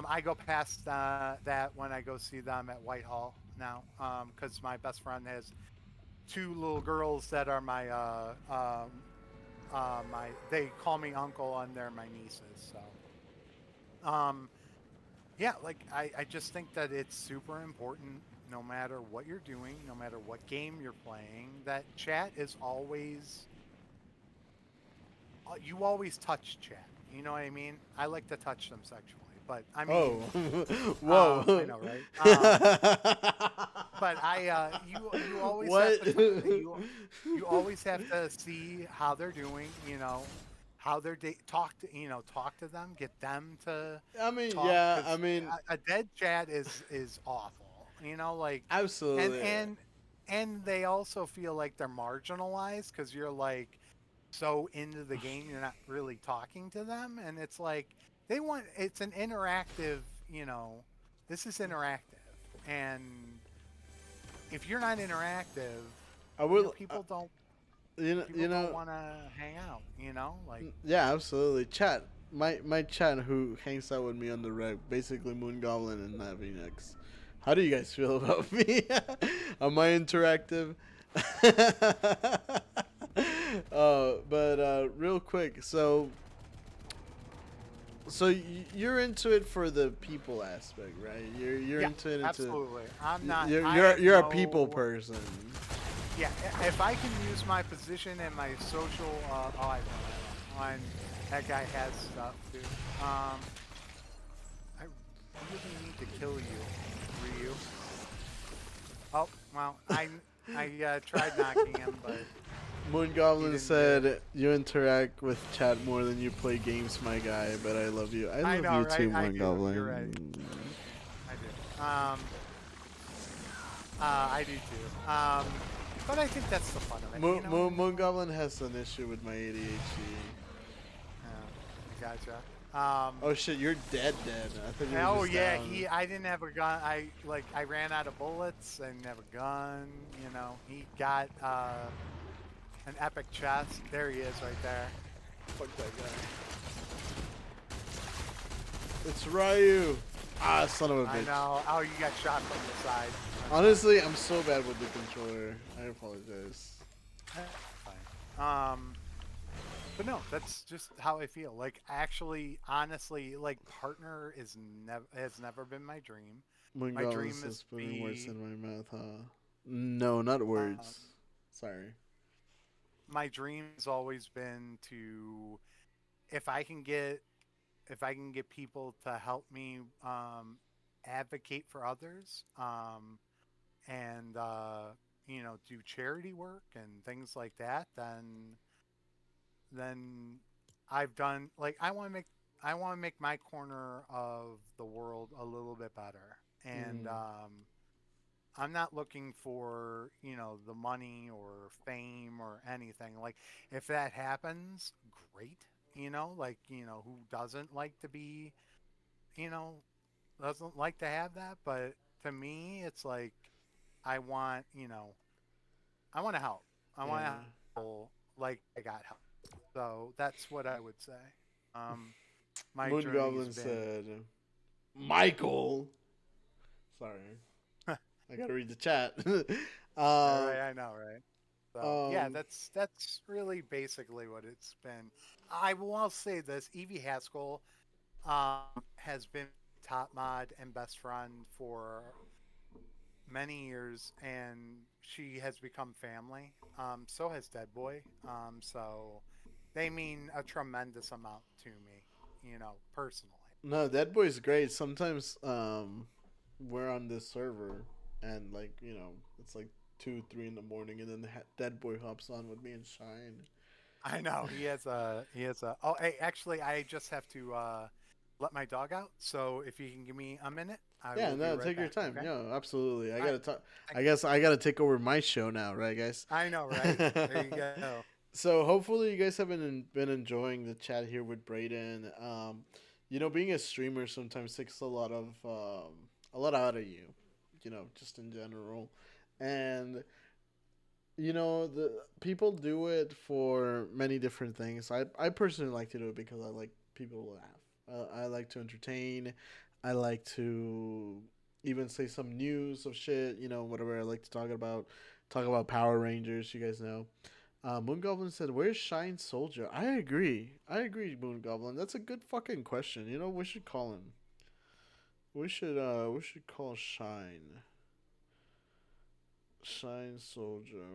I go past that when I go see them at Whitehall now, because my best friend has two little girls that are my they call me uncle and they're my nieces. So yeah, like I just think that it's super important no matter what you're doing, no matter what game you're playing, that chat is always you always touch chat. You know what I mean? I like to touch them sexually, but I Oh. mean, I Whoa. know, right? But you always have What? to you always have to see how they're doing. How they're talk to talk to them, get them to I mean, talk yeah. I because mean, a dead chat is awful. Like and absolutely. and and they also feel like they're marginalized because you're like so into the game you're not really talking to them, and it's like it's an interactive. This is interactive, and if you're not interactive, I will. You people don't know. want to hang out. Like Yeah, absolutely. Chat. My chat who hangs out with me on the reg, basically Moon Goblin and Nat Phoenix. How do you guys feel about me? Am I interactive? But real quick, you're into it for the people aspect, right? You're yeah, into it into absolutely. I'm not. you're I you're have you're a people no. person. Yeah, if I can use my position and my social, oh, I know. And that guy has stuff too. I really need to kill you, Ryu. Oh, well, I tried knocking him, but Moon he Goblin didn't do it. said, "You interact with chat more than you play games, my guy. But I love you. I I love know, you right? too, I Moon do. You're right. Goblin." I do. I do too. But I think that's the fun of it, Moon Goblin has an issue with my ADHD. I gotcha. Oh shit, you're dead. I thought you were Oh just yeah, down. I didn't have a gun. I ran out of bullets. I didn't have a gun. He got an epic chest. There he is, right there. Fuck that guy. It's Ryu. Ah, son of a I bitch. know. Oh, you got shot from the side. That's Honestly, I'm so bad with the controller. I apologize. fine. But no, that's just how I feel. Like actually, honestly, like partner is never has never been my dream. Moon My Goblin dream says is to putting words be. in my mouth, huh? No, not Um, words. Sorry. my dream has always been to if I can get if I can get people to help me advocate for others and do charity work and things like that, then I've done like I want to make I want to make my corner of the world a little bit better. And Mm, I'm not looking for, the money or fame or anything. Like, if that happens, great. Like, who doesn't like to be, you know, doesn't like to have that? But to me, it's like, I want, I want to help. I want to yeah. help people like I got help. So that's what I would say. Um, my Moon journey's Goblin been. said, Michael. Sorry, I gotta read the chat. All um, right, I know, right? So yeah, um, that's really basically what it's been. I will say this: Evie Haskell has been top mod and best friend for many years, and she has become family. So has Dead Boy. So they mean a tremendous amount to me, personally. no, that boy's great. Sometimes we're on this server and like it's like 2, 3 in the morning, and then that boy hops on with me and Shine. I know he has a. Oh, hey, actually, I just have to let my dog out. So if you can give me a minute, I Yeah, will be no, right take your back. time. Okay. Yeah, absolutely. I All right. gotta talk. I Thank you. guess I gotta take over my show now, right, guys? I know, right? There you go. So hopefully you guys have been enjoying the chat here with Braden. Being a streamer sometimes takes a lot out of you. Just in general, and the people do it for many different things. I personally like to do it because I like people to laugh. I like to entertain. I like to even say some news of shit. Whatever I like to talk about Power Rangers. You guys know. Moon Goblin said, "Where's Shynesouljuh?" I agree. I agree, Moon Goblin. That's a good fucking question. We should call him. We should call Shynesouljuh.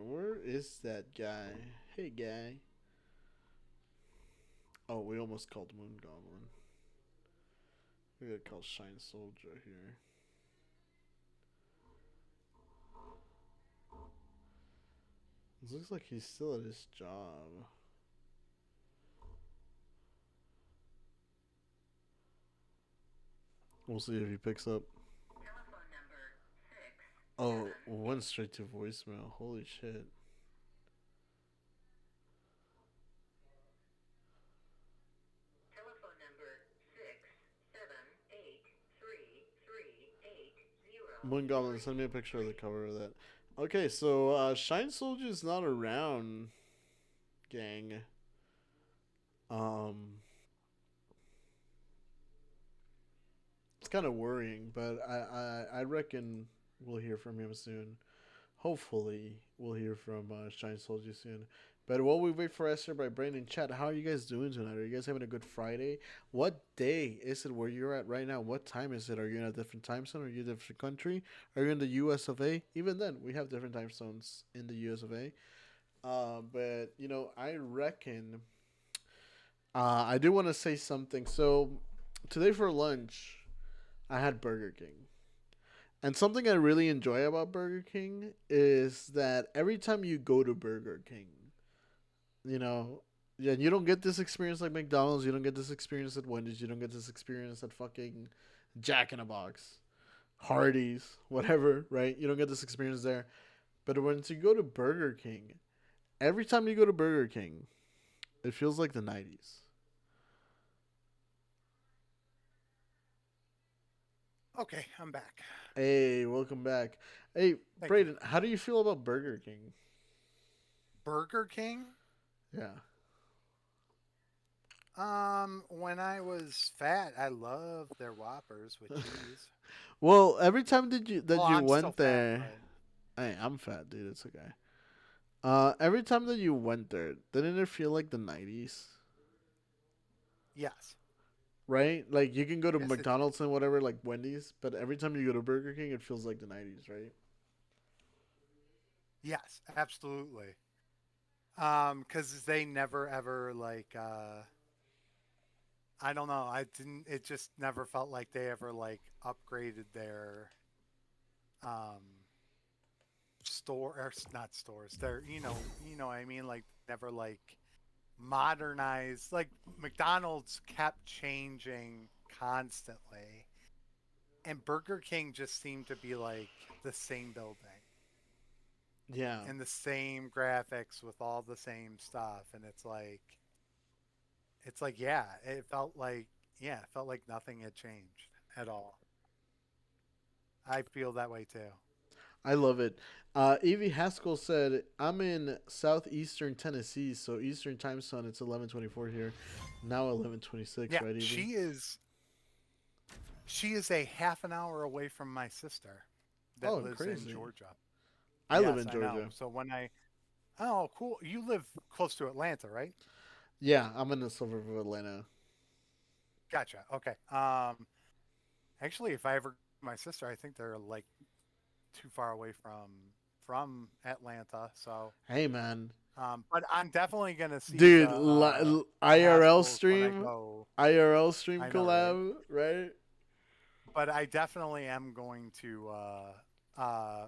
Where is that guy? Hey guy. Oh, we almost called Moon Goblin. We gotta call Shynesouljuh here. It looks like he's still at his job. We'll see if he picks up. Oh, went straight to voicemail. Holy shit. Moon Goblin, send me a picture of the cover of that. Okay, so Shynesouljuh is not around, gang. Um, it's kind of worrying, but I reckon we'll hear from him soon. Hopefully, we'll hear from Shynesouljuh soon. But while we wait for Esther by Brandon Chat, how are you guys doing tonight? Are you guys having a good Friday? What day is it where you're at right now? What time is it? Are you in a different time zone? Are you in a different country? Are you in the US of A? Even then, we have different time zones in the US of A. But I reckon I do want to say something. So today for lunch, I had Burger King. And something I really enjoy about Burger King is that every time you go to Burger King, you know, yeah, you don't get this experience like McDonald's. You don't get this experience at Wendy's. You don't get this experience at fucking Jack in a Box, Hardee's, whatever, right? You don't get this experience there. But once you go to Burger King, every time you go to Burger King, it feels like the 90s. Okay, I'm back. Hey, welcome back. Hey, Thank you. Brayden, how do you feel about Burger King? Burger King. Yeah. When I was fat, I loved their Whoppers with cheese. Well, every time Well, that you I'm still went fat, there, but hey, I'm fat, dude. It's okay. Every time that you went there, didn't it feel like the 90s? yes, Right? Like you can go to yes, it did. McDonald's and whatever, like Wendy's, but every time you go to Burger King, it feels like the 90s, right? Yes, absolutely. Because they never ever like I don't know. I didn't. It just never felt like they ever like upgraded their um store or not stores. Their what I mean. Like never like modernize. Like McDonald's kept changing constantly, and Burger King just seemed to be like the same building Yeah. and the same graphics with all the same stuff, and it's like it felt like nothing had changed at all. I feel that way too. I love it. Evie Haskell said, "I'm in southeastern Tennessee, so Eastern time zone. It's 11:24 here, now 11:26. Yeah, Right, Evie? she is a half an hour away from my sister that Oh, lives in crazy. Georgia. I live Yes, in I know. Georgia. So oh, cool. You live close to Atlanta, right? Yeah, I'm in the suburb of Atlanta. Gotcha. Okay. Actually, if I ever go to my sister, I think they're like too far away from Atlanta. So, Hey, man, but I'm definitely gonna see dude, the IRL Haskells when I stream, go. IRL stream I know, right? collab, right? But I definitely am going to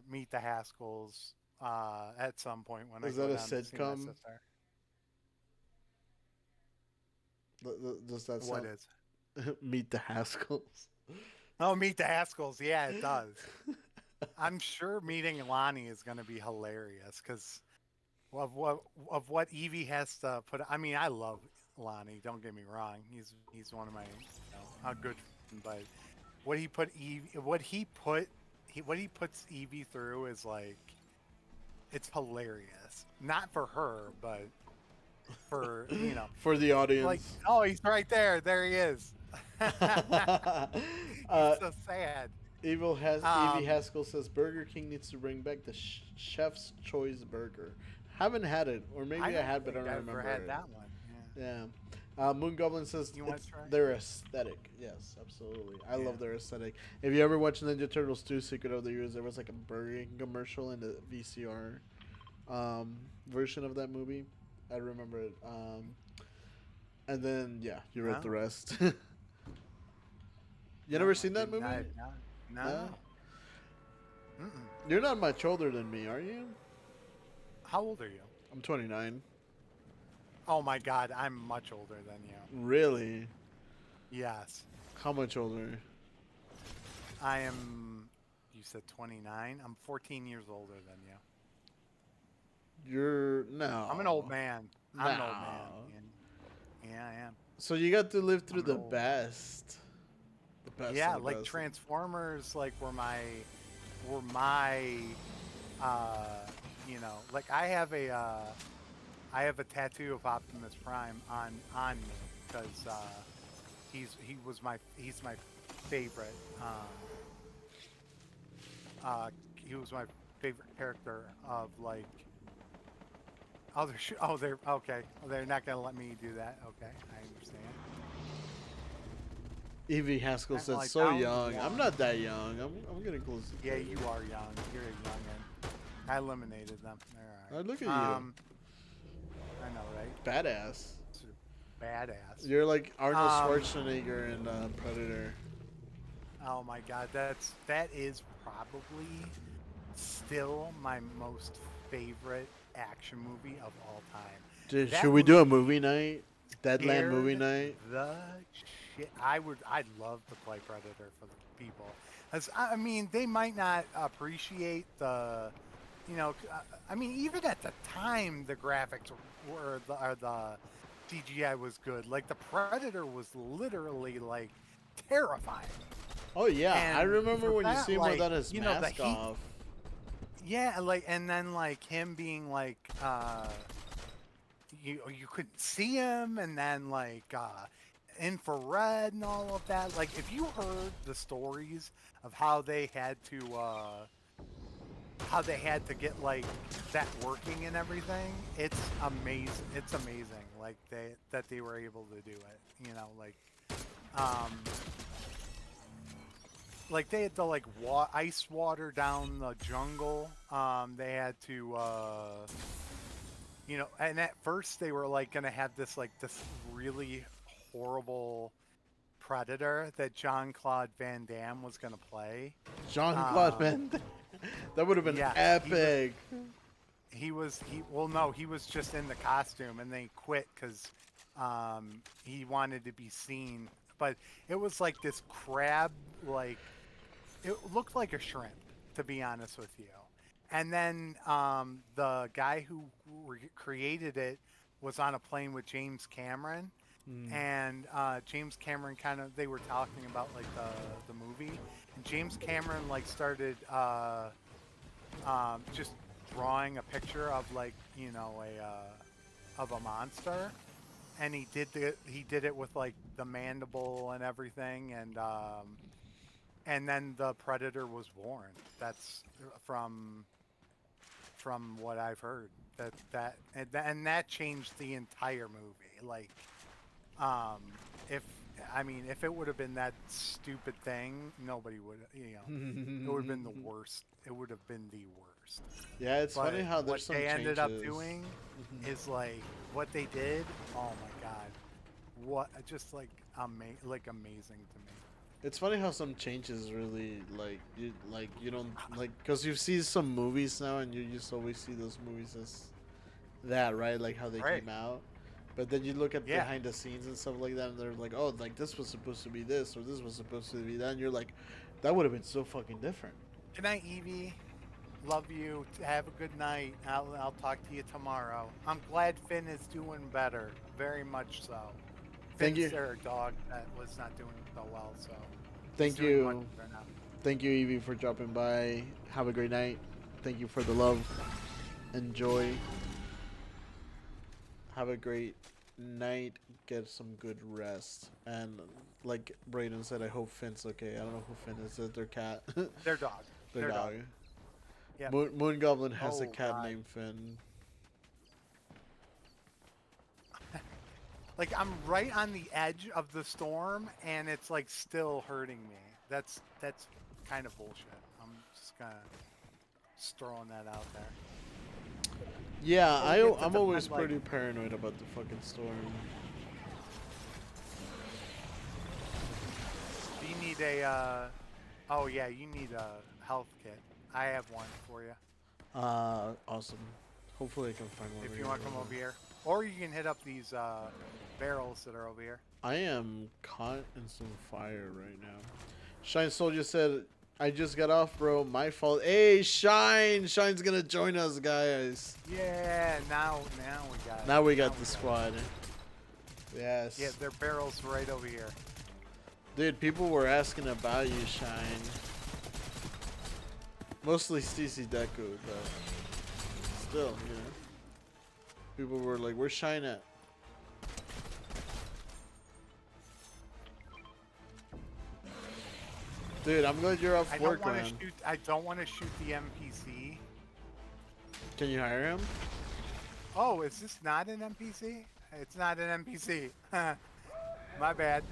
meet the Haskells at some point when I Is go that a down to see my sitcom? sister. Does that What sound? is? Meet the Haskells. Oh, meet the Haskells. Yeah, it does. I'm sure meeting Lonnie is going to be hilarious because of what Evie has to put. I mean, I love Lonnie. Don't get me wrong. He's one of my a good friend, but what he put Evie, what he puts Evie through is like it's hilarious. Not for her, but for For the like audience. oh he's right there. There he is. He's uh, so sad. Evie Um, Haskell says Burger King needs to bring back the Chef's Choice Burger. Haven't had it, or I maybe I don't had, but I think don't I've ever remember had it. that one. Yeah. Yeah. Moon Goblin says You want it's to try? their aesthetic. Yes, absolutely. I Yeah. love their aesthetic. If you ever watched Ninja Turtles 2 Secret of the Years, there was like a Burger King commercial in the VCR version of that movie. I remember it. And then, yeah, you read the No, rest. You no, never I seen that didn't. movie? I not. No. No. Mm-mm. You're not much older than me, are you? How old are you? I'm 29. Oh my God, I'm much older than you. Really? Yes, How much older? I am. You said 29. I'm 14 years older than you. You're I'm an old no. man. I'm an old man. No. Yeah, I am. So you got to live through I'm an the old. best. The best of Yeah, the like best. Transformers, like were my, like I have a tattoo of Optimus Prime on me because he's my favorite. He was my favorite character of like. Oh, they're okay. They're not gonna let me do that. Okay, I understand. Evie Haskell I'm said, like "So down young. I'm one. not that young. I'm getting close to Yeah, 30. you are young. You're a youngin. I eliminated them. They're Oh, look at alright. you, I know, right? badass. Sort of badass. You're like Arnold Um, Schwarzenegger in Predator. oh my God, that is probably still my most favorite action movie of all time. Dude, should That we do a movie movie night? Deadland movie scared night. the shit. I'd love to play Predator for the people. I mean, they might not appreciate I mean, even at the time, the graphics or the CGI was good. Like the Predator was literally like terrifying, Oh yeah, I and remember for when you that, see him like without his the mask heat, off. yeah, like and then like him being like you couldn't see him, and then like infrared and all of that. Like if you heard the stories of how they had to get like that working and everything, it's amazing. It's amazing like they were able to do it, um like they had to like ice water down the jungle. They had to and at first they were like gonna have this really horrible predator that John Claude Van Damme was gonna play. Jean Claude Um, Van Damme. That would have been yes, epic. Well, no, he was just in the costume, and they quit because he wanted to be seen. But it was like this crab, like it looked like a shrimp, to be honest with you. And then the guy who created it was on a plane with James Cameron, Mm. and James Cameron they were talking about like the movie, and James Cameron like started just drawing a picture of like of a monster, and he did it with like the mandible and everything, and then the predator was born. That's from what I've heard. And that changed the entire movie. Like, um, if if it would have been that stupid thing, nobody would. It would have been the worst. It would have been the worst. Yeah, it's funny But how what there's some they ended up changes. doing is like what they did. Oh my god, what just like amazing to me. It's funny how some changes really you don't like because you see some movies now and you just always see those movies as that, right, like how they Right? came out, but then you look at Yeah. behind the scenes and stuff like that and they're like, oh, like this was supposed to be this or this was supposed to be that, and you're like, that would have been so fucking different. Good night, Evie. Love you. Have a good night. I'll talk to you tomorrow. I'm glad Finn is doing better. Very much so. Thank Finn's you. our dog that was not doing so well, so he's Thank doing much you. better now. Thank you, Evie, for dropping by. Have a great night. Thank you for the love. Enjoy. Have a great night. Get some good rest. And like Brayden said, I hope Finn's okay. I don't know who Finn is. Is it their cat? Their dog. Their dog. Yep. Moon Goblin has a Oh, cat God. named Finn. Like I'm right on the edge of the storm, and it's like still hurting me. That's kind of bullshit. I'm just throwing that out there. Yeah, So we get to I'm always defend, like, pretty paranoid about the fucking storm. do you need a? Oh yeah, you need a health kit. I have one for you. Awesome. Hopefully I can find one. If right you want to come now. over here, or you can hit up these barrels that are over here. I am caught in some fire right now. Shynesouljuh said, I just got off, bro. My fault. Hey, Shine! Shine's gonna join us, guys. Yeah, now we got. Now we got the it. squad. Yes. Yeah, their barrels right over here. Dude, people were asking about you, Shine. Mostly CC Deku, but still, you know. People were like, where's Shine at? Dude, I'm glad you're off work, man. I don't want to shoot the NPC. Can you hire him? Oh, is this not an NPC? It's not an NPC. My bad.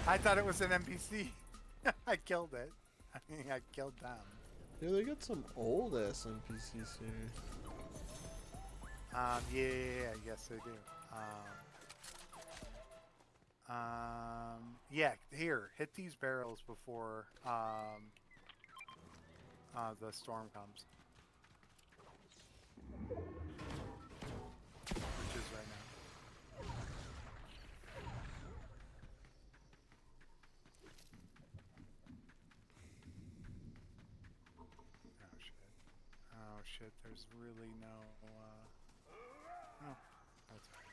I thought it was an NPC. I killed it. I killed them. Yeah, they got some old ass NPCs here. Yeah, yes they do. Yeah, here, hit these barrels before the storm comes. Which is right now. Oh shit. Oh shit, there's really no oh, that's right.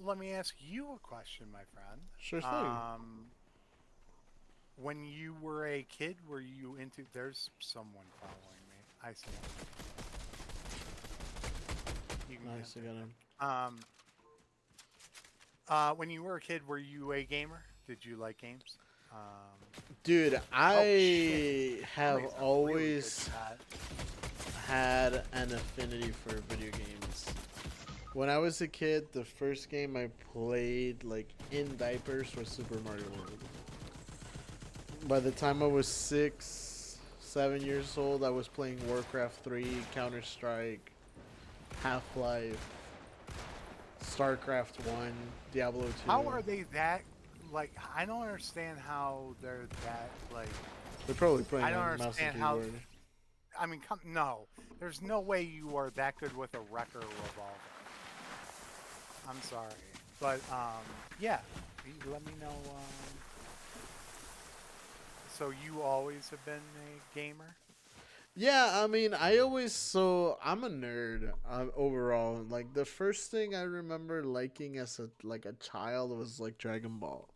Let me ask you a question, my friend. Sure thing. When you were a kid, were you into? There's someone following me. I see him. You can Nice, I got him. when you were a kid, were you a gamer? Did you like games? Dude, I have Somebody's a really good always shot. had an affinity for video games. When I was a kid, the first game I played, like, in diapers was Super Mario World. By the time I was 6, 7 years old, I was playing Warcraft 3, Counter-Strike, Half-Life, StarCraft 1, Diablo 2. How are they that like I don't understand how they're that like. They're probably playing I don't on mouse and understand how. keyboard. I mean, no. There's no way you are that good with a wrecker revolver. I'm sorry, but yeah. Let me know. So you always have been a gamer? Yeah, I mean, I'm a nerd overall. Like the first thing I remember liking as a child was like Dragon Ball.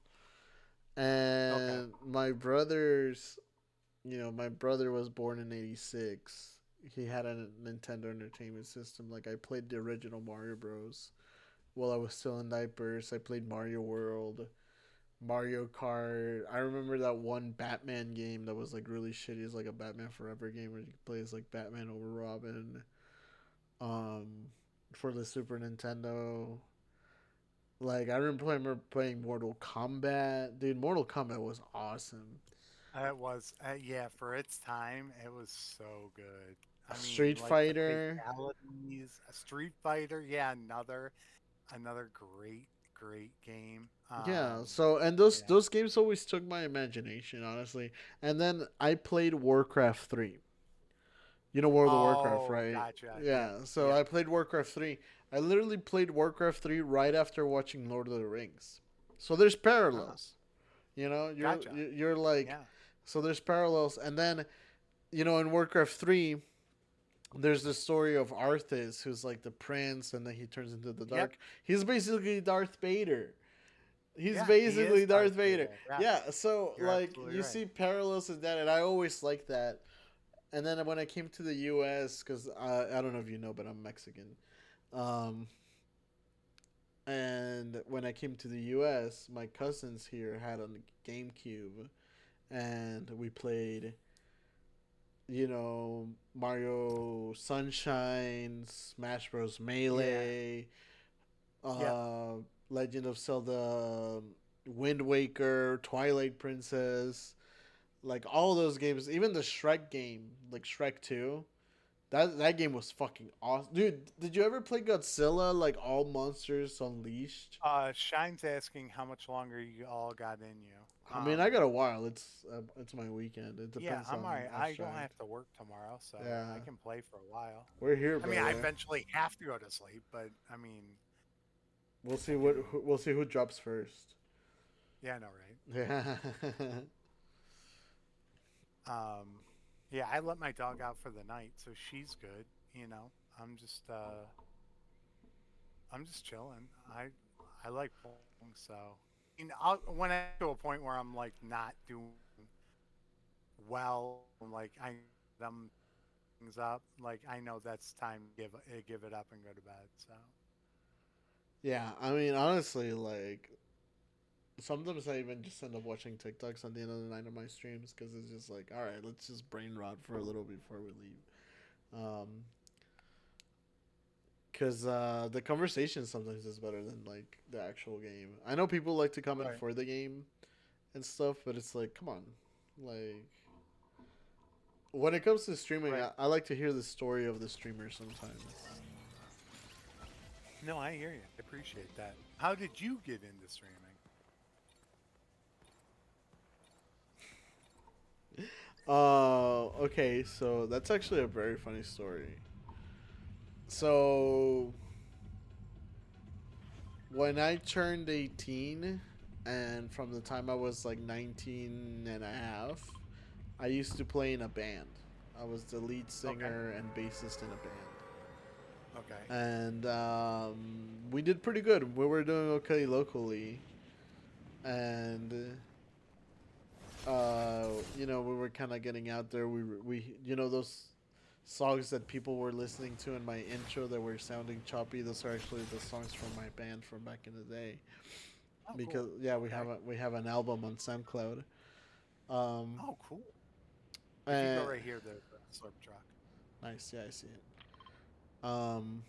Okay. And my brother was born in 86. He had a Nintendo Entertainment System. Like I played the original Mario Bros. While I was still in diapers. I played Mario World, Mario Kart. I remember that one Batman game that was like really shitty. It's like a Batman Forever game where you could play as like Batman over Robin. Um, for the Super Nintendo. Like I remember playing Mortal Kombat. Dude, Mortal Kombat was awesome. It was, yeah, for its time, it was so good. I mean, Street like the Fighter. fatalities, a Street Fighter, yeah, another great game. Yeah, so and those Yeah. those games always took my imagination, honestly. And then I played Warcraft 3. You know World of Warcraft, Oh, right? gotcha. Yep, Yeah, so yep. I played Warcraft 3. I literally played Warcraft 3 right after watching Lord of the Rings. So there's Ah, parallels. You know, gotcha. you're like Yeah, so there's parallels and then in Warcraft 3 there's the story of Arthas who's like the prince and then he turns into the yep, dark. He's basically Darth Vader. He's yeah. He is basically Darth Darth Vader. Vader. Yes, Yeah, so you're like absolutely you right. see parallels in that and I always like that. And then when I came to the U.S., because I don't know if you know, but I'm Mexican. Um, and when I came to the U.S., my cousins here had a GameCube, and we played, Mario Sunshine, Smash Bros. Yeah, Melee, yep, uh, Legend of Zelda, Wind Waker, Twilight Princess, like all those games, even the Shrek game, like Shrek 2. That game was fucking awesome, dude. Did you ever play Godzilla like All Monsters Unleashed? Shine's asking how much longer you all got in you. I mean, I got a while. It's my weekend. It Yeah, depends I'm on alright. I don't abstract. have to work tomorrow, so Yeah, I can play for a while. we're here, I mean, I brother. eventually have to go to sleep, but I mean, We'll see I what can. we'll see who drops first. Yeah, I know, right? Yeah. Um, yeah, I let my dog out for the night, so she's good. You know, I'm just, uh, I'm just chilling. I like playing, so. When I get to a point where I'm like not doing well, like I'm things up, like I know that's time to give it up and go to bed. So. Yeah, I mean, honestly, like sometimes I even just end up watching TikToks at the end of the night on my streams because it's just like, all right, let's just brain rot for a little before we leave. Um, because the conversation sometimes is better than like the actual game. I know people like to comment Right. for the game and stuff, but it's like, come on, like when it comes to streaming, Right. I like to hear the story of the streamer sometimes. No, I hear you. I appreciate that. How did you get into streaming? Okay, so that's actually a very funny story. So when I turned 18, and from the time I was like 19 and a half, I used to play in a band. I was the lead Okay. singer and bassist in a band. Okay. And we did pretty good. We were doing okay locally. And, we were kind of getting out there. Those songs that people were listening to in my intro that were sounding choppy, those are actually the songs from my band from back in the day. Oh, Because cool. yeah, Okay. we have an album on SoundCloud. Um, Oh, cool. If you go and right here, there's a slurp truck. nice, yeah, I see it. Um,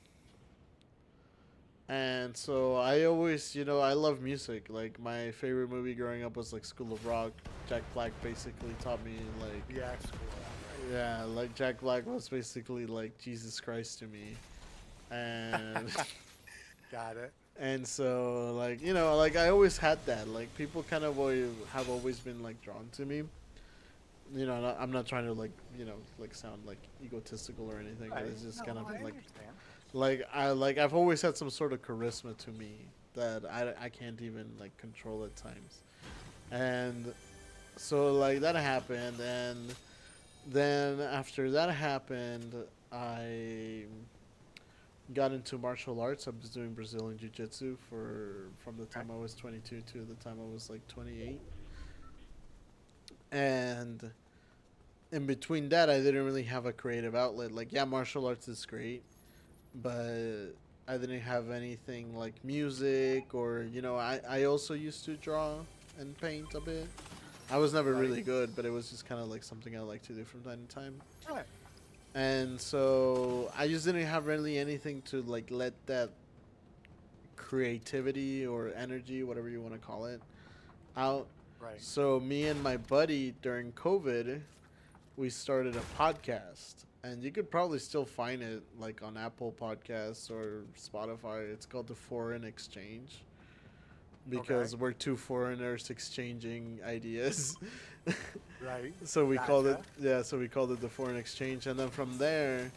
and so I always, I love music. Like my favorite movie growing up was like School of Rock. Jack Black basically taught me like, Yeah, school out, right? yeah, like Jack Black was basically like Jesus Christ to me. And Got it. And so, like, like I always had that. Like, people kind of have always been like drawn to me. I'm not trying to like, like sound like egotistical or anything, but Right. it's just No, kind of I been understand. I've always had some sort of charisma to me that I can't even like control at times. And so like that happened, and then after that happened, I got into martial arts. I was doing Brazilian Jiu Jitsu from the Okay. time I was 22 to the time I was like 28. And in between that, I didn't really have a creative outlet. Like, yeah, martial arts is great, but I didn't have anything like music or, I also used to draw and paint a bit. I was never Right. really good, but it was just kind of like something I like to do from time to time. Right. And so I just didn't have really anything to like let that creativity or energy, whatever you want to call it, out. Right. So me and my buddy during COVID, we started a podcast, and you could probably still find it like on Apple Podcasts or Spotify. It's called the Foreign Exchange Okay. because we're two foreigners exchanging ideas. Right. So we called it, Gotcha. yeah. So we called it the Foreign Exchange, and then from there,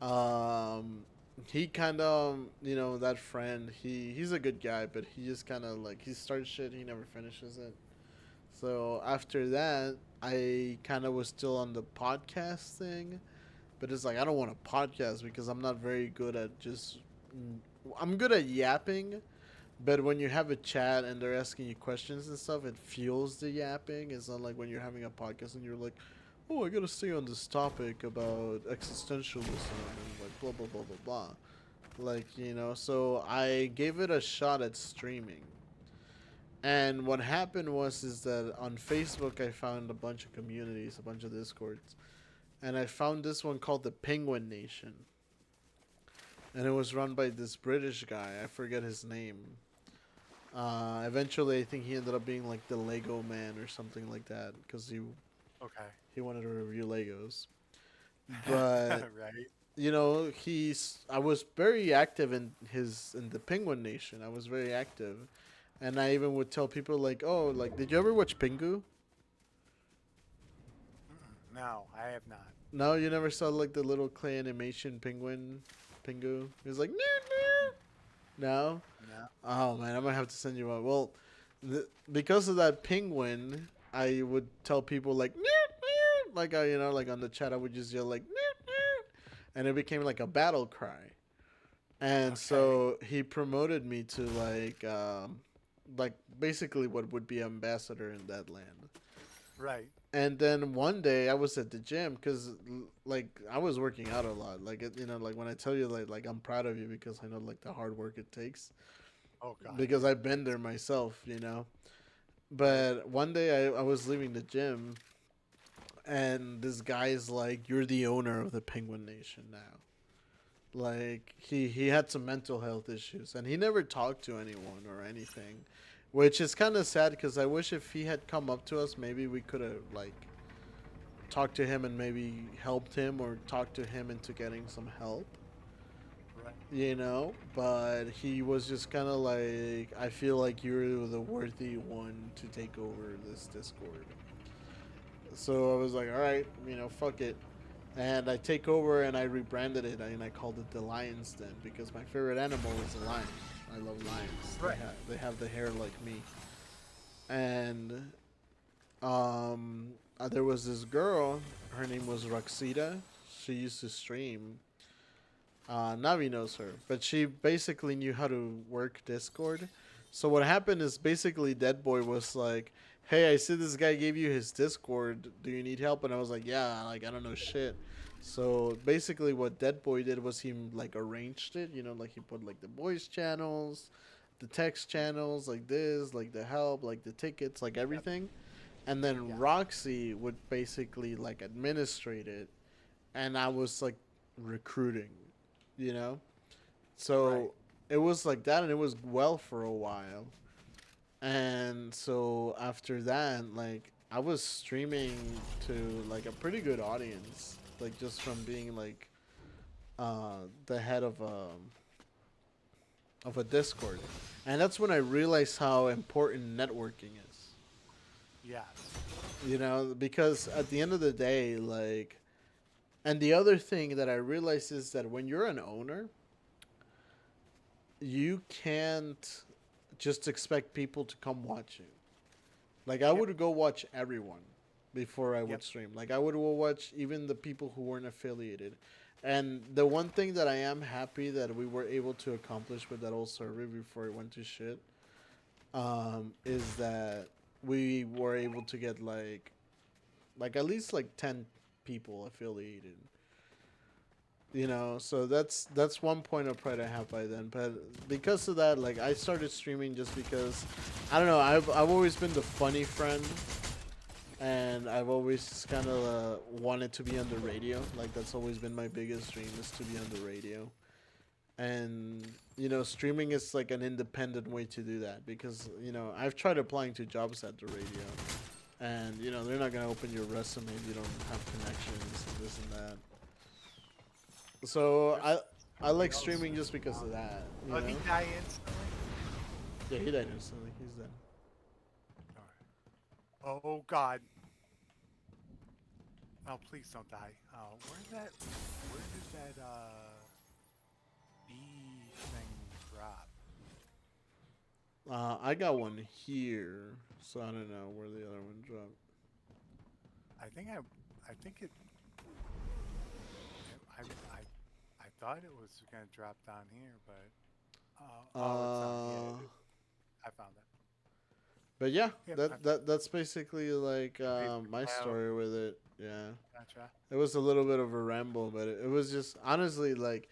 um, he kind of, that friend. He's a good guy, but he just kind of like he starts shit, he never finishes it. So after that, I kind of was still on the podcast thing, but it's like I don't want a podcast because I'm not very good at just. I'm good at yapping, but when you have a chat and they're asking you questions and stuff, it fuels the yapping. It's not like when you're having a podcast and you're like, "Oh, I gotta stay on this topic about existentialism and like blah blah blah blah blah." Like, so I gave it a shot at streaming. And what happened was is that on Facebook I found a bunch of communities, a bunch of discords, and I found this one called the Penguin Nation, and it was run by this British guy. I forget his name. Eventually, I think he ended up being like the Lego Man or something like that because Okay. he wanted to review Legos. But Right. he's I was very active in the Penguin Nation. I was very active, and I even would tell people like, "Oh, like, did you ever watch Pingu?" Mm-mm. No, I have not. No, you never saw like the little clay animation penguin, Pingu. He was like, "Noo, Mm-mm. noo." No. No. Oh man, I'm gonna have to send you one. Well, because of that penguin, I would tell people like, "Noo, noo," like like on the chat, I would just yell like, "Noo, noo," and it became like a battle cry. And Okay. so he promoted me to like basically what would be ambassador in that land. Right. And then one day I was at the gym because like I was working out a lot. Like like when I tell you like I'm proud of you because I know like the hard work it takes Oh God. because I've been there myself. Right. But one day I was leaving the gym, and this guy's like, "You're the owner of the Penguin Nation now." Like he had some mental health issues, and he never talked to anyone or anything, which is kind of sad because I wish if he had come up to us, maybe we could have like talked to him and maybe helped him or talked to him into getting some help. Right. But he was just kind of like, I feel like you're the worthy one to take over this Discord. So I was like, all right, fuck it. And I take over and I rebranded it and I called it the Lion's Den because my favorite animal is a lion. I love lions. Right. They have the hair like me. And there was this girl. Her name was Roxita. She used to stream. Navi knows her, but she basically knew how to work Discord. So what happened is basically Dead Boy was like, "Hey, I see this guy gave you his Discord. Do you need help?" And I was like, "Yeah, like I don't know shit." So basically, what Dead Boy did was he like arranged it. Like he put like the voice channels, the text channels, like this, like the help, like the tickets, like Yep. everything. And then Yeah. Roxy would basically like administrate it, and I was like recruiting, you know. Right. So it was like that, and it was well for a while. And so after that, like I was streaming to like a pretty good audience, like just from being like the head of of a Discord, and that's when I realized how important networking is. Yes. You know, because at the end of the day, like, and the other thing that I realized is that when you're an owner, you can't just expect people to come watch you. Like, I Yep. would go watch everyone before I would Yep. stream. Like, I would go watch even the people who weren't affiliated. And the one thing that I am happy that we were able to accomplish with that old server before it went to shit, is that we were able to get like at least like 10 people affiliated. You know, so that's one point of pride I have by then. But because of that, like, I started streaming just because, I don't know, I've always been the funny friend, and I've always kind of wanted to be on the radio. Like, that's always been my biggest dream, is to be on the radio. And you know, streaming is like an independent way to do that, because you know, I've tried applying to jobs at the radio, and you know, they're not gonna open your resume if you don't have connections and this and that. So There's I somebody like else. streaming just because of that. You Oh, know? he died instantly. Yeah, he died instantly. He's dead. All right. Oh God. Oh, please don't die. Oh, where's that? Where did that bee thing drop? I got one here, so I don't know where the other one dropped. I think it. I thought it was gonna drop down here, but oh, it's not. Yeah, I found it. But yeah, Yep, that's basically like my Wow. story with it. Yeah, Gotcha. it was a little bit of a ramble, but it was just honestly like,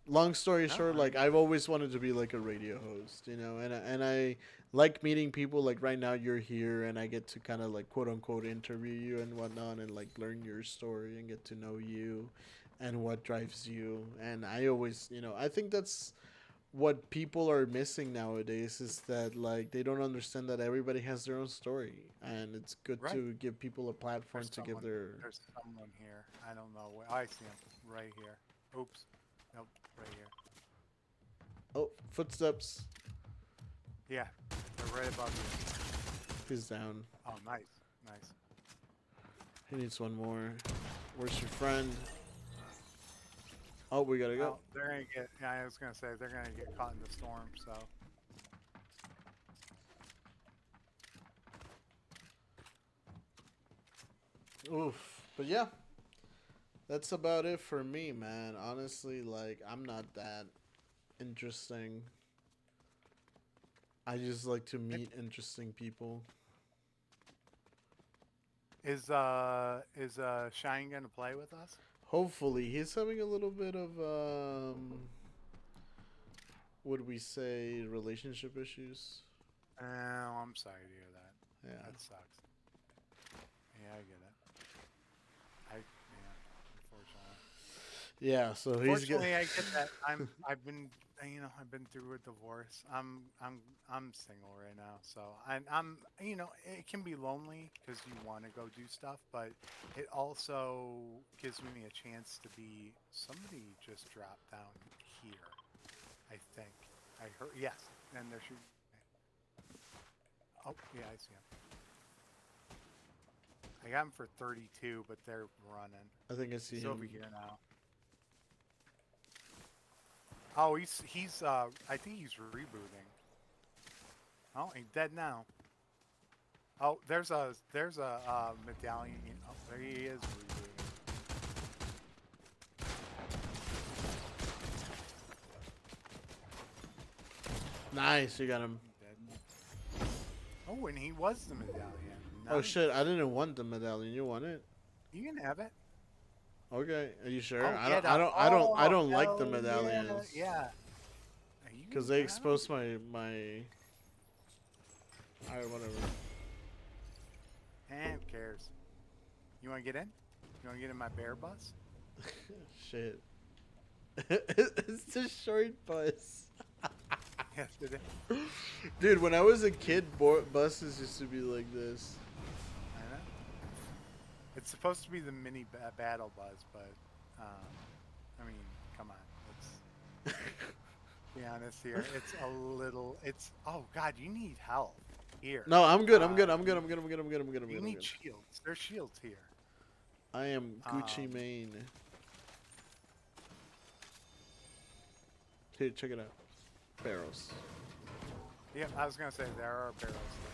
long story No, short, like, I've always wanted to be like a radio host, you know, and I like meeting people. Like right now, you're here, and I get to kind of like quote unquote interview you and whatnot, and like learn your story and get to know you, and what drives you. And I always, you know, I think that's what people are missing nowadays, is that like they don't understand that everybody has their own story, and it's good right. to give people a platform to give their. There's someone here. I don't know where. I see him right here. Oops. Nope. Right here. Oh, footsteps. Yeah. They're right above you. He's down. Oh, nice. Nice. He needs one more. Where's your friend? Oh, we gotta go. Well, they're gonna get. Yeah, I was gonna say they're gonna get caught in the storm. So. Oof. But yeah, that's about it for me, man. Honestly, like, I'm not that interesting. I just like to meet interesting people. Is Shine gonna play with us? Hopefully, he's having a little bit of would we say relationship issues? Oh, I'm sorry to hear that. Yeah. That sucks. Yeah, I get it. Yeah, unfortunately. Yeah, so he's Fortunately, I get that. I've been through a divorce. I'm single right now, so I'm it can be lonely because you want to go do stuff, but it also gives me a chance to be. Somebody just dropped down here, I think. I heard, yes, and they're shooting. Oh yeah, I see him. I got him for 32, but they're running. I think I see He's him. over here now. Oh, he's I think he's rebooting. Oh, he's dead now. Oh, there's a medallion. Oh, there he is rebooting. Nice, you got him. Dead. Oh, and he was the medallion. Oh Nice. shit, I didn't want the medallion. You want it? You can have it. Okay, are you sure? Oh, I yeah, don't I don't I don't I don't like the hell medallions. Yeah. Cuz they expose my alright, whatever. Who cares? You want to get in? You want to get in my bear bus? Shit. It's a short bus. Yes, it is. Dude, when I was a kid, buses used to be like this. I know. It's supposed to be the mini battle bus, but I mean, come on. be honest here. It's a little. It's oh god, you need help here. No, I'm good. I'm good. I'm good. I'm good. I'm good. I'm good. I'm good. I'm You good. I'm need good. shields. There's shields here. I am Gucci Um, Mane. Here, check it out. Barrels. Yeah, I was gonna say there are barrels there.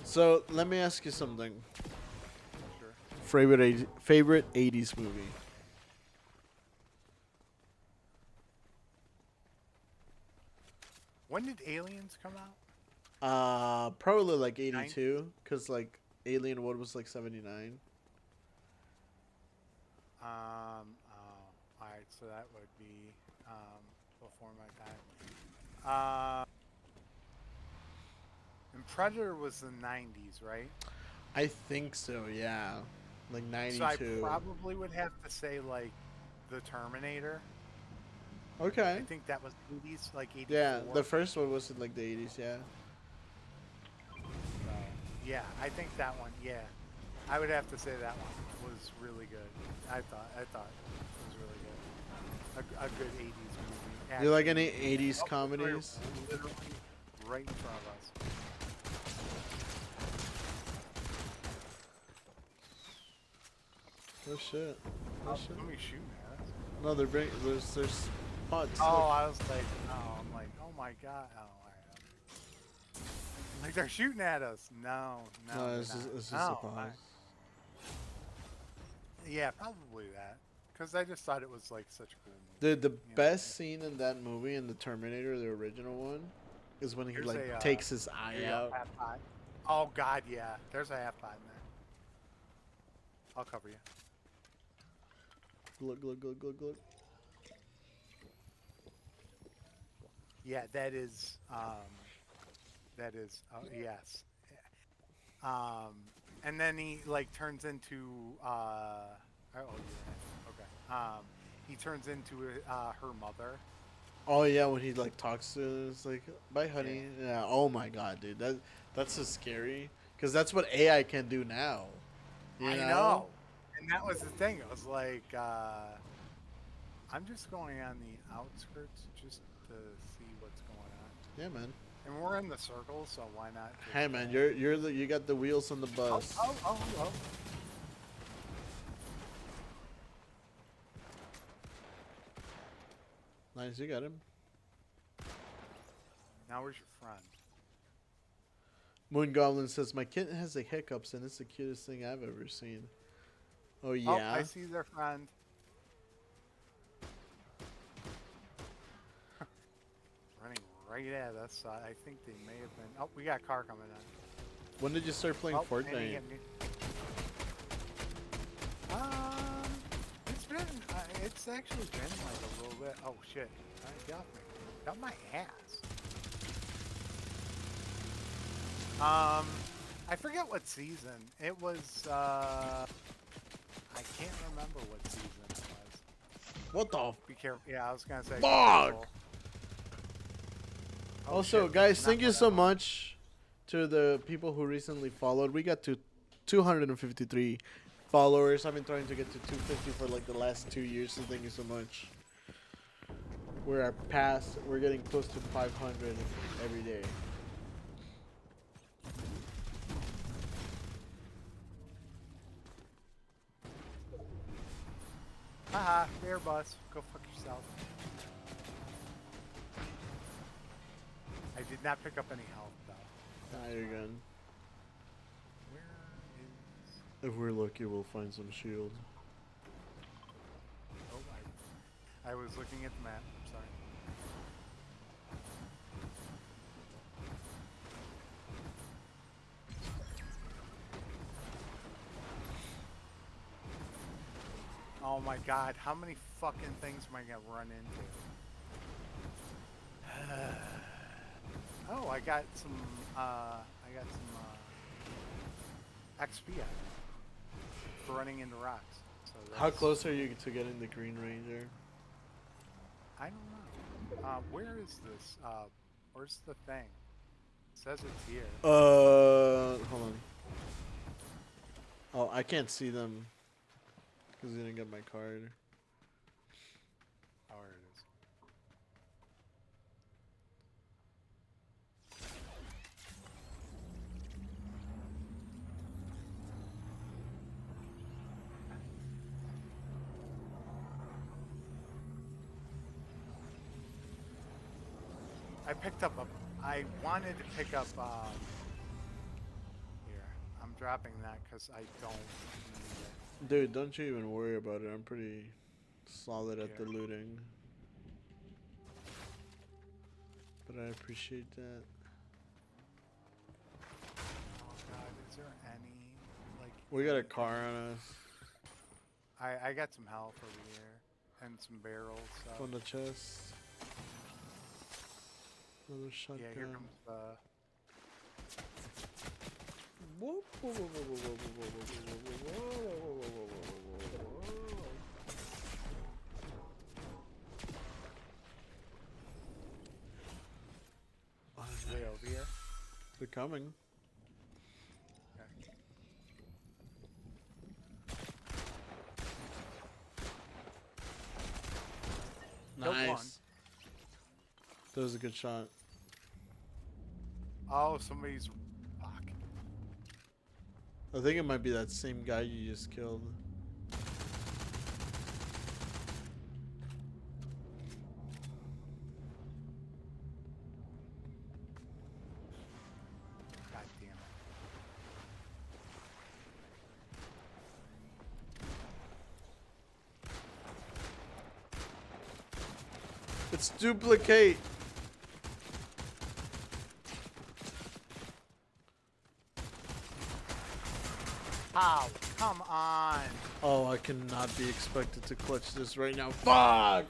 So let me ask you something. Sure. Favorite 80s movie. When did Aliens come out? Probably like 82, cause like Alien One was like 79. Oh, all right. So that would be before my time. And Predator was the '90s, right? I think so. Yeah, like So I 92. probably would have to say like the Terminator. Okay. I think that was '80s, like '84. Yeah, the first one was in like the 80s. Yeah. So, yeah, I think that one. Yeah, I would have to say that one was really good. I thought it was really good. A good '80s movie. Do you like Action any movie. 80s comedies? Literally right in front of us. Oh shit. Oh shit. Let me shoot at us. No, there's pods. Oh, Look. I was like, oh, I'm like, oh my god. Oh, all right. Like they're shooting at us. No, No, they're it's not. just a No, pause. yeah, probably that. Because I just thought it was like such a cool movie. Dude, the you know? best scene in that movie, in the Terminator, the original one, is when he Here's like a, takes his eye Here you go, out. half pot. Oh god, yeah. There's a half pot in there. I'll cover you. Look, look, look, look, look. Yeah, that is. Yes. And then he like turns into. Oh, you're in. Okay. He turns into her mother. Oh yeah, when he like talks to her, it's like, "Bye, honey." Yeah. Oh my god, dude, that's so scary. Cause that's what AI can do now. I know. And that was the thing. It was like, I'm just going on the outskirts just to see what's going on. Yeah, man. And we're in the circle, so why not? Just, Hey, man, you got the wheels on the bus. Oh. Nice, you got him. Now where's your friend? Moon Goblin says my kitten has the hiccups and it's the cutest thing I've ever seen. Oh Oh, yeah. I see their friend. Running right at us. I think they may have been. Oh, we got a car coming in. When did you start playing And he Fortnite? hit me. It's been. It's actually been like a little bit. Oh shit! I got me. Got my ass. I forget what season it was. I can't remember what season it was. What the? Be careful. Yeah, I was gonna say. be Fuck! careful. Oh, Also, shit, guys, not thank you what I so want. much to the people who recently followed. We got to 253 followers. I've been trying to get to 250 for like the last 2 years, so thank you so much. We're getting close to 500 every day. Haha, Airbus. Go fuck yourself. I did not pick up any health though. Ah, you're good. Where is? If we're lucky, we'll find some shield. Oh, I was looking at the map. Sorry. Oh my god, how many fucking things am I gonna run into? Oh, I got some XP out of it for running into rocks. So How that's- close are you to getting the Green Ranger? I don't know. Where is this? Where's the thing? It says it's here. Hold on. Oh, I can't see them because I didn't get my card. Oh, here it is. I picked up a. I wanted to pick up. Here, I'm dropping that because I don't need it. Dude, don't you even worry about it. I'm pretty solid at the Here. looting. But I appreciate that. Oh God, is there any like? We got a anything? car on us. I got some health over here and some barrels. So. On the chest. Another shotgun. Yeah, here comes the. Whoop, whoa, whoa, whoa, whoa, whoa, whoa, whoa, whoa, whoa, whoa. Way over here. They're coming. Okay. Killed one. Nice. That was a good shot. Oh, somebody's. Fuck. I think it might be that same guy you just killed. God damn it. It's duplicate. Ow! Come on! Oh, I cannot be expected to clutch this right now. Fuck!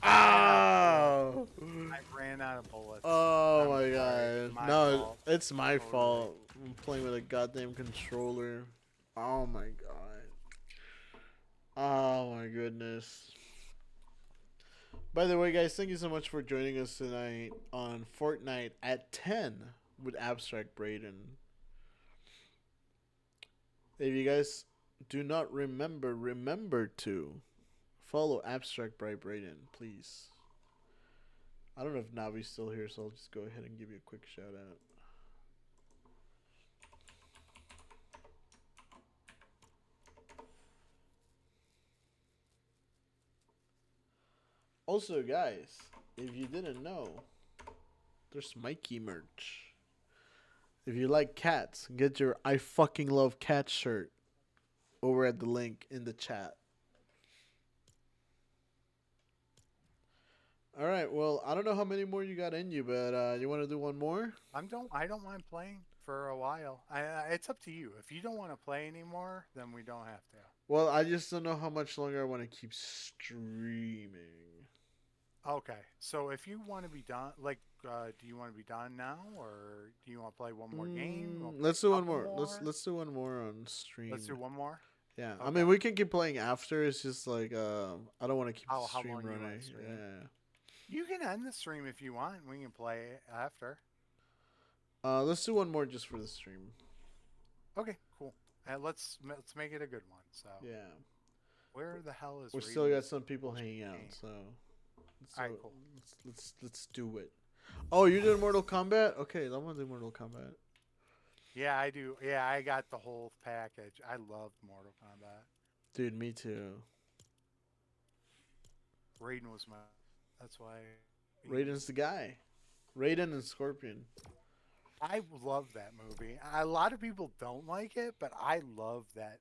Ow! I ran out of bullets. Oh I'm my sorry. god. My No, fault. it's my Totally. fault. I'm playing with a goddamn controller. Oh my god. Oh my goodness. By the way, guys, thank you so much for joining us tonight on Fortnite at 10 with Abnstractbybraden. If you guys do not remember to follow Abnstractbybraden, please. I don't know if Navi's still here, so I'll just go ahead and give you a quick shout out. Also, guys, if you didn't know, there's Mikey merch. If you like cats, get your I fucking love cats shirt over at the link in the chat. All right, well, I don't know how many more you got in you, but you want to do one more? I don't mind playing for a while. It's up to you. If you don't want to play anymore, then we don't have to. Well, I just don't know how much longer I want to keep streaming. Okay, so if you want to be done, like, do you want to be done now, or do you want to play one more game? Let's do one Couple more. more? Let's do one more on stream. Let's do one more. Yeah, I Okay. mean we can keep playing after. It's just like I don't want to keep the How stream long you wanna running. stream? Yeah. You can end the stream if you want. We can play after. Let's do one more just for the stream. Okay, cool. Let's make it a good one. So Yeah. where the hell is? We still got some people hanging out, so. Alright, cool. Let's do it. Oh, you did Mortal Kombat? Okay, I want to do Mortal Kombat. Yeah, I do. Yeah, I got the whole package. I loved Mortal Kombat. Dude, me too. Raiden was my. That's why. Raiden's the guy. Raiden and Scorpion. I love that movie. A lot of people don't like it, but I love that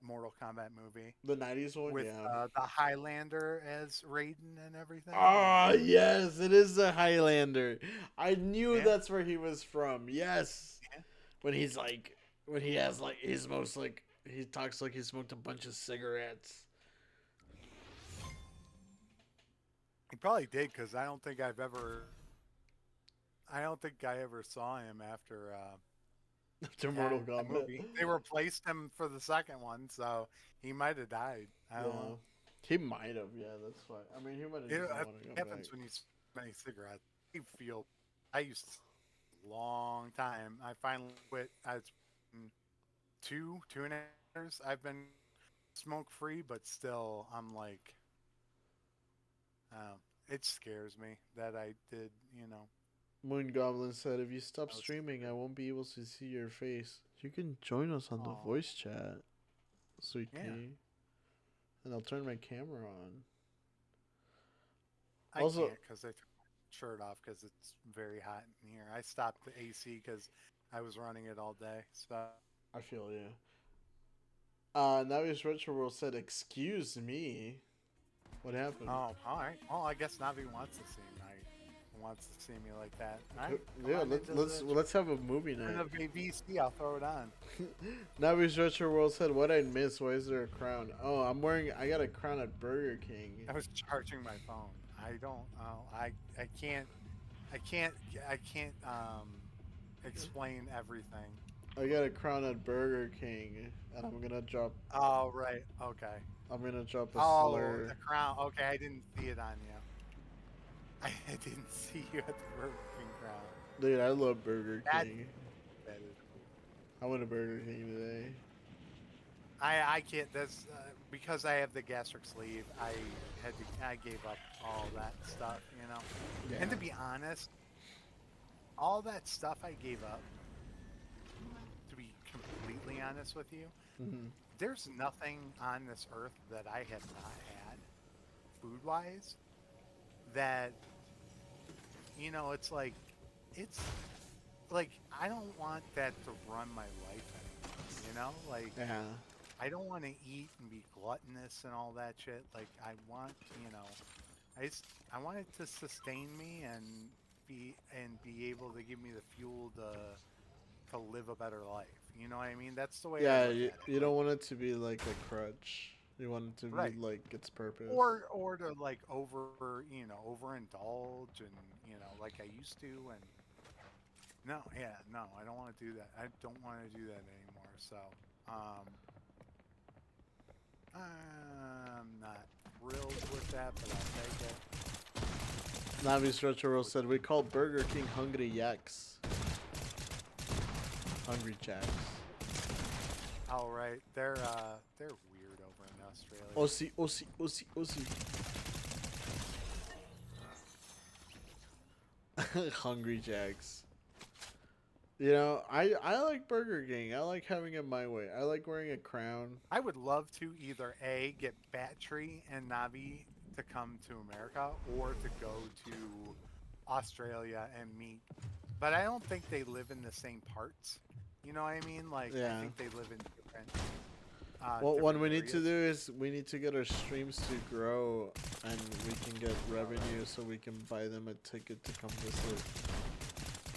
Mortal Kombat movie The 90s one? with Yeah. the Highlander as Raiden and everything. Ah, yes, it is the Highlander. I knew Yeah. that's where he was from. Yes. Yeah. When he has like he talks like he smoked a bunch of cigarettes. He probably did because I don't think I ever saw him after After Mortal that Kombat. movie. They replaced him for the second one, so he might have died. I don't know. He might have, yeah, that's why. I mean, he might have just It want to go happens back. when you smoke cigarettes. I used to long time. I finally quit. It's been 2.5 years. I've been smoke free, but still, I'm like, it scares me that I did. Moon Goblin said, if you stop That was streaming, stupid. I won't be able to see your face. You can join us on the Aw. voice chat, sweet Yeah. pea. And I'll turn my camera on. I Also- can't because I took my shirt off because it's very hot in here. I stopped the AC because I was running it all day. So, I feel you. Navi's Retro World said, "Excuse me." What happened? oh, all right. Well, I guess Navi wants to see me. Wants to see me like that. All right, come Yeah, on into let's have a movie night. of a VC. I'll throw it on. Navi's Retro World said, "What I'd miss? Why is there a crown? Oh, I got a crown at Burger King." I was charging my phone. I don't. I can't. I can't. I can't. Explain everything. I got a crown at Burger King, and I'm gonna drop. Oh right. Okay. I'm gonna drop a Oh, slur. the crown. Okay, I didn't see it on you. I didn't see you at the Burger King crown. Dude, I love Burger That King. that is cool. I went to Burger King today. I can't. That's because I have the gastric sleeve. I gave up all that stuff. You know. Yeah. And to be honest, all that stuff I gave up. To be completely honest with you, Mm-hmm. there's nothing on this earth that I have not had, food-wise, that, it's like, I don't want that to run my life anymore, like, Yeah. I don't want to eat and be gluttonous and all that shit, like, I want, I want it to sustain me and be able to give me the fuel to live a better life. You know what I mean? That's the way I Yeah, look you, at it. you don't want it to be like a crutch. You want it to be Right. like its purpose. Or to like overindulge and like I used to and no, yeah, no, I don't want to do that. I don't want to do that anymore. So, I'm not thrilled with that, but I'll take it. Navi's Retro World said, "We call Burger King Hungry Yaks. Hungry Jacks." All right, they're weird over in Australia. Aussie, Aussie, Aussie, Aussie. Hungry Jacks. I like Burger King. I like having it my way. I like wearing a crown. I would love to either A, get Battery and Navi to come to America or to go to Australia and meet. But I don't think they live in the same parts. You know what I mean? Like, Yeah. I think they live in different. Well, what different we need to do areas. is we need to get our streams to grow, and we can get revenue, so we can buy them a ticket to come visit.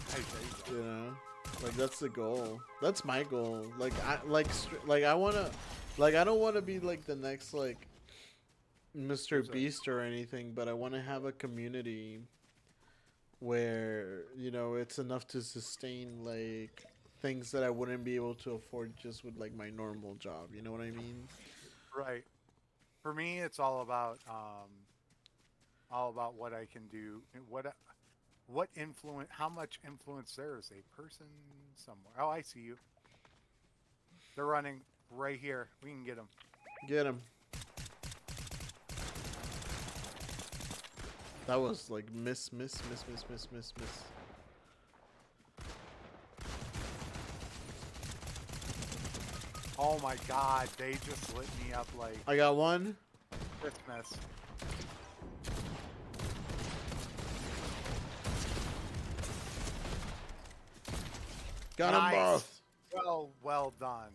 Hey, there you go. Like that's the goal. That's my goal. I wanna, I don't wanna be like the next like Mr. Beast or anything, but I wanna have a community where it's enough to sustain like things that I wouldn't be able to afford just with like my normal job. You know what I mean? Right. For me, it's all about what I can do, what influence, how much influence there is a person somewhere. Oh, I see you. They're running right here. We can get them. Get him. That was like miss. Oh my God, they just lit me up like I got one. Christmas. Got them both. Well done.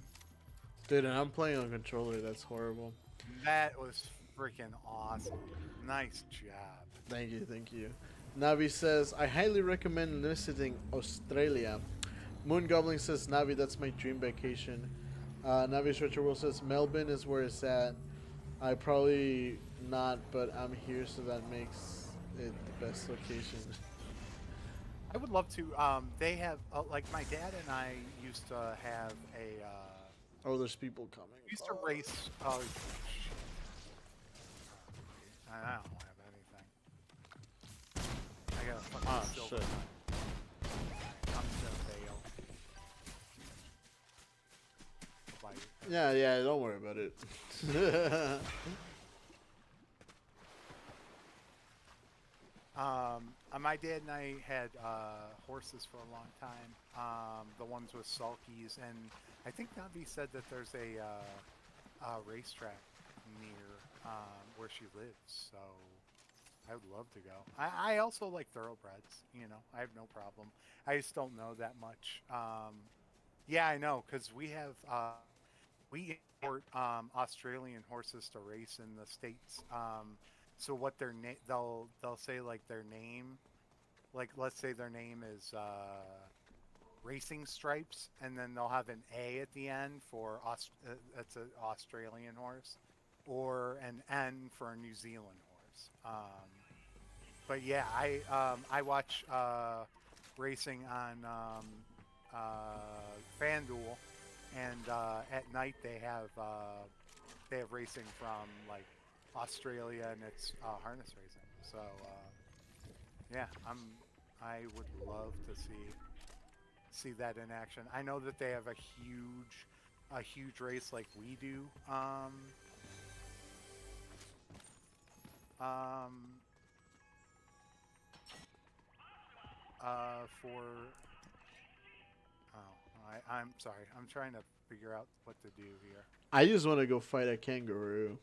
Dude, and I'm playing on controller. That's horrible. That was freaking awesome. Nice job. Thank you. Navi says, "I highly recommend visiting Australia." Moon Goblin says, "Navi, that's my dream vacation." Navi's Retro World says, "Melbourne is where it's at. I probably not, but I'm here, so that makes it the best location." I would love to. They have like my dad and I used to have a. Oh, there's people coming. We used to race. Oh, I don't have anything. I got a fucking silver. Shit. I'm gonna bail. Yeah, don't worry about it. My dad and I had horses for a long time. The ones with sulkies, and I think Navi said that there's a racetrack near where she lives. So I would love to go. I also like thoroughbreds. You know, I have no problem. I just don't know that much. Yeah, I know because we import Australian horses to race in the states. So what they'll say like their name, like let's say their name is Racing Stripes, and then they'll have an A at the end for that's an Australian horse, or an N for a New Zealand horse. But yeah, I watch racing on FanDuel, and at night they have racing from like Australia, and it's harness racing. So yeah, I would love to see that in action. I know that they have a huge race like we do. Um, for I'm sorry. I'm trying to figure out what to do here. I just want to go fight a kangaroo.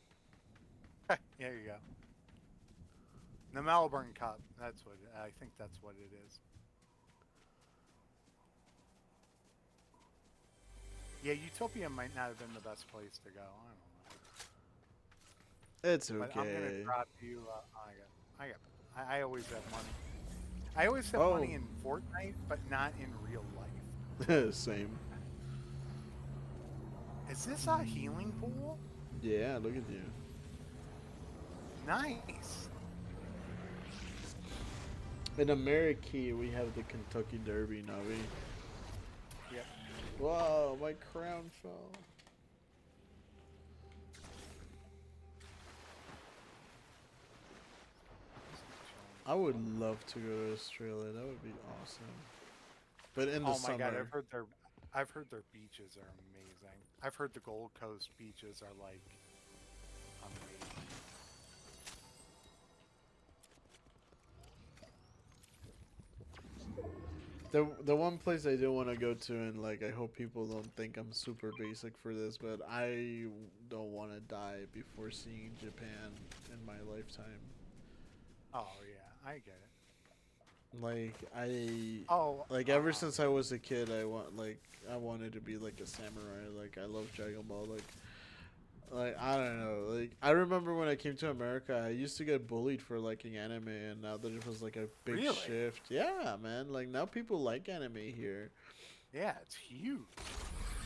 There you go. The Melbourne Cup. That's what I think. That's what it is. Yeah, Utopia might not have been the best place to go. I don't know. It's But I'm gonna okay. drop you. I always have money. I always have money in Fortnite, but not in real life. Same. Is this a healing pool? Yeah, look at you. Nice. In America, we have the Kentucky Derby, Navi. Yep. Whoa, my crown fell. I would love to go to Australia. That would be awesome. But in the summer. Oh my god, I've heard their beaches are amazing. I've heard the Gold Coast beaches are like amazing. The one place I do want to go to, and like I hope people don't think I'm super basic for this, but I don't want to die before seeing Japan in my lifetime. Oh yeah, I get it. Like ever since I was a kid, I wanted to be like a samurai. Like I love Dragon Ball. Like I don't know. Like I remember when I came to America, I used to get bullied for liking anime, and now there was like a big Really? shift. Yeah, man. Like now people like anime here. Yeah, it's huge.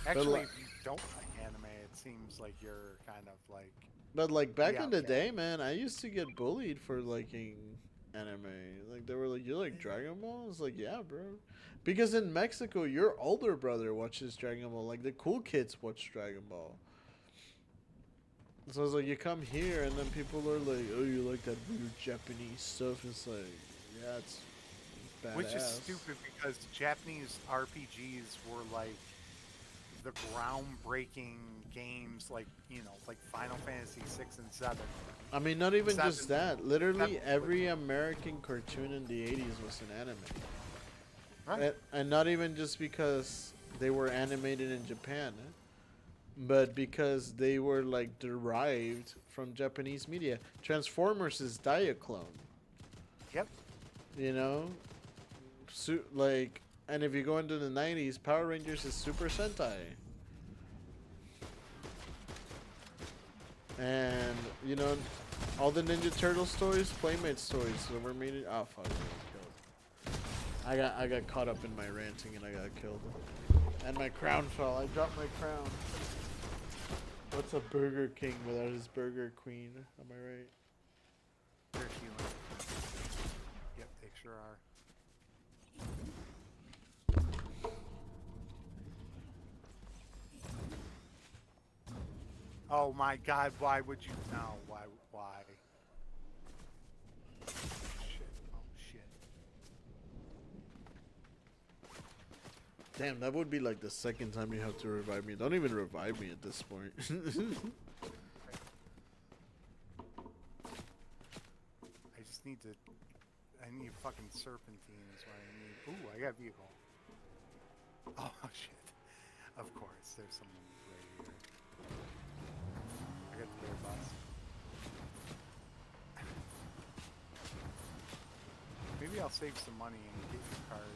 Actually, if you don't like anime, it seems like you're kind of like. But like back in the day, man, I used to get bullied for liking anime. Like they were like, "You like Dragon Ball?" I was like, "Yeah, bro." Because in Mexico, your older brother watches Dragon Ball. Like the cool kids watch Dragon Ball. So it's like you come here and then people are like, "Oh, you like that weird Japanese stuff?" It's like, yeah, it's badass. Which is stupid because Japanese RPGs were like the groundbreaking games, like like Final Fantasy 6 and 7. I mean, not even just that. Literally every American cartoon in the 80s was an anime. Right. And not even just because they were animated in Japan, but because they were like derived from Japanese media. Transformers is Diaclone. Yep. You know, and if you go into the 90s, Power Rangers is Super Sentai. And all the Ninja Turtle stories, Playmate stories. So we're meeting. Oh fuck! I got caught up in my ranting and I got killed. And my crown fell. I dropped my crown. What's a Burger King without his Burger Queen? Am I right? They're healing. Yep, they sure are. Oh my god, why would you? No, why? Shit, oh shit. Damn, that would be like the second time you have to revive me. Don't even revive me at this point. I need fucking serpentine is what I need. Ooh, I got vehicle. Oh shit. Of course, there's someone right here. I got the bear bus. I'll save some money and get your card.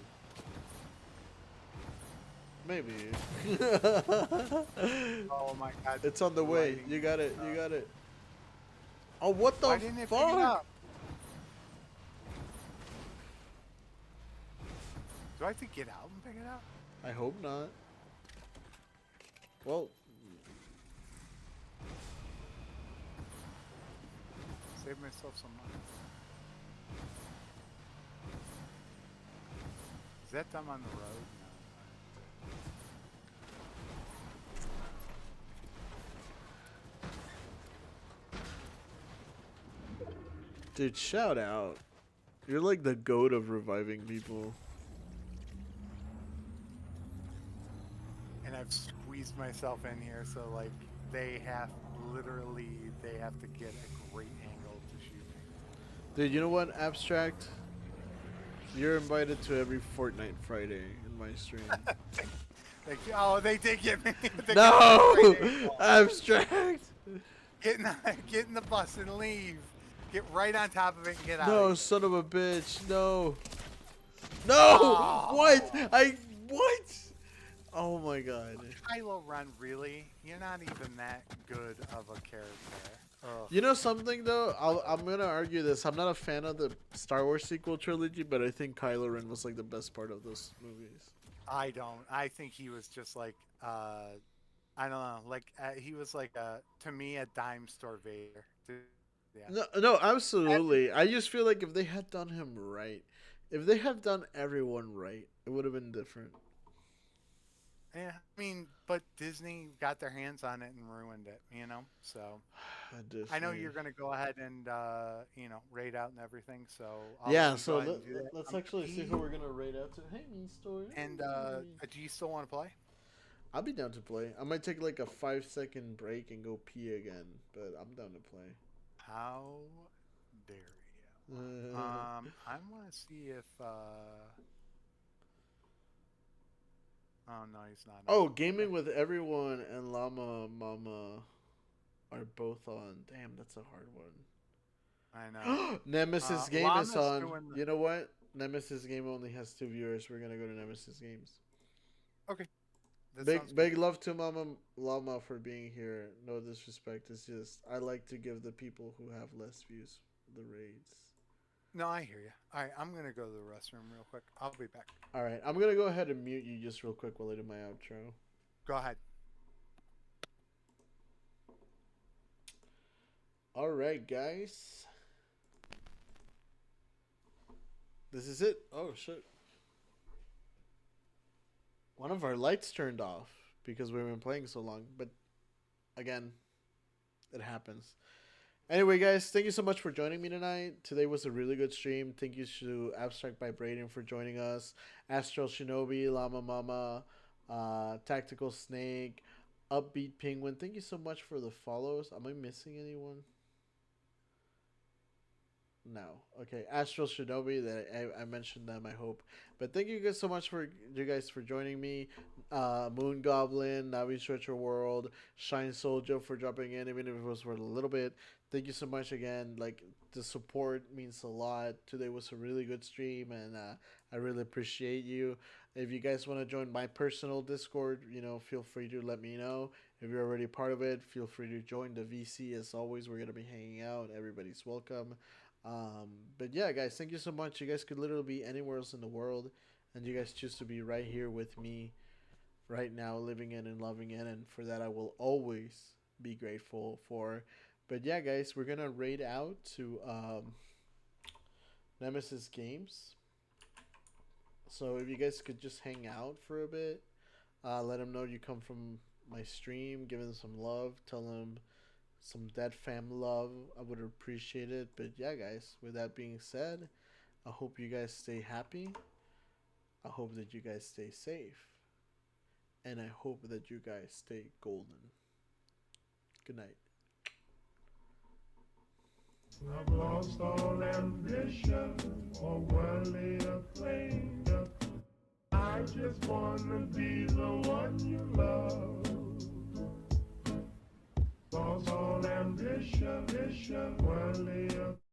Maybe. Oh my god. It's on the way. Lighting You got it. stuff. You got it. Oh, what the Why didn't it pick it fuck? up? Do I have to get out and pick it up? I hope not. Well, Save myself some money. Is that them on the road? No. dude, shout out. You're like the goat of reviving people. And I've squeezed myself in here, so like they have to get a great angle to shoot me. Dude, you know what, Abstract? You're invited to every Fortnite Friday in my stream. Oh, they did get me. They No! got me right. Abstract! Get in the bus and leave. Get right on top of it and get out. No, of here. son of a bitch. No. No! Oh. What? What? Oh my god. Kylo Ren, really? You're not even that good of a character. Ugh. You know something though? I'm gonna argue this. I'm not a fan of the Star Wars sequel trilogy, but I think Kylo Ren was like the best part of those movies. I don't. I think he was just like, I don't know, like he was like to me a dime store Vader. Yeah. No, absolutely. I just feel like if they had done him right, if they had done everyone right, it would have been different. Yeah, I mean, but Disney got their hands on it and ruined it, you know. So I know you're gonna go ahead and raid out and everything. So yeah, so let's actually see who we're gonna raid out to. Hey, me story. And do you still want to play? I'll be down to play. I might take like a 5-second break and go pee again, but I'm down to play. How dare you? I want to see if. Oh no, he's not. Oh, gaming with everyone and Llama Mama are both on. Damn, that's a hard one. I know. Nemesis Game Llama's is on. the... You know what? Nemesis Game only has 2 viewers. We're gonna go to Nemesis Games. Okay. Big love to Llama for being here. No disrespect. It's just I like to give the people who have less views the raids. No, I hear you. All right, I'm gonna go to the restroom real quick. I'll be back. All right, I'm gonna go ahead and mute you just real quick while I do my outro. Go ahead. All right, guys. This is it. Oh shit. One of our lights turned off because we've been playing so long, but again, it happens. Anyway, guys, thank you so much for joining me tonight. Today was a really good stream. Thank you to Abnstractbybraden for joining us. Astral Shinobi, Llama Mama, Tactical Snake, Upbeat Penguin. Thank you so much for the follows. Am I missing anyone? No. Okay. Astral Shinobi, that I mentioned them, I hope. But thank you guys so much for joining me. Moon Goblin, Navi's Retro World, Shynesouljuh for dropping in, even if it was for a little bit. Thank you so much again. Like, the support means a lot. Today was a really good stream, and I really appreciate you. If you guys want to join my personal Discord, feel free to let me know. If you're already part of it, feel free to join the VC. As always, we're going to be hanging out. Everybody's welcome. But yeah, guys, thank you so much. You guys could literally be anywhere else in the world, and you guys choose to be right here with me right now, living in and loving it, and for that I will always be grateful for. But yeah, guys, we're gonna raid out to Nemesis Games. So if you guys could just hang out for a bit, let them know you come from my stream, give them some love, tell them some Dead Fam love. I would appreciate it. But yeah, guys, with that being said, I hope you guys stay happy. I hope that you guys stay safe. And I hope that you guys stay golden. Good night. I've lost all ambition or worldly acclaim. I just wanna be the one you love. Lost all ambition, worldly acclaim.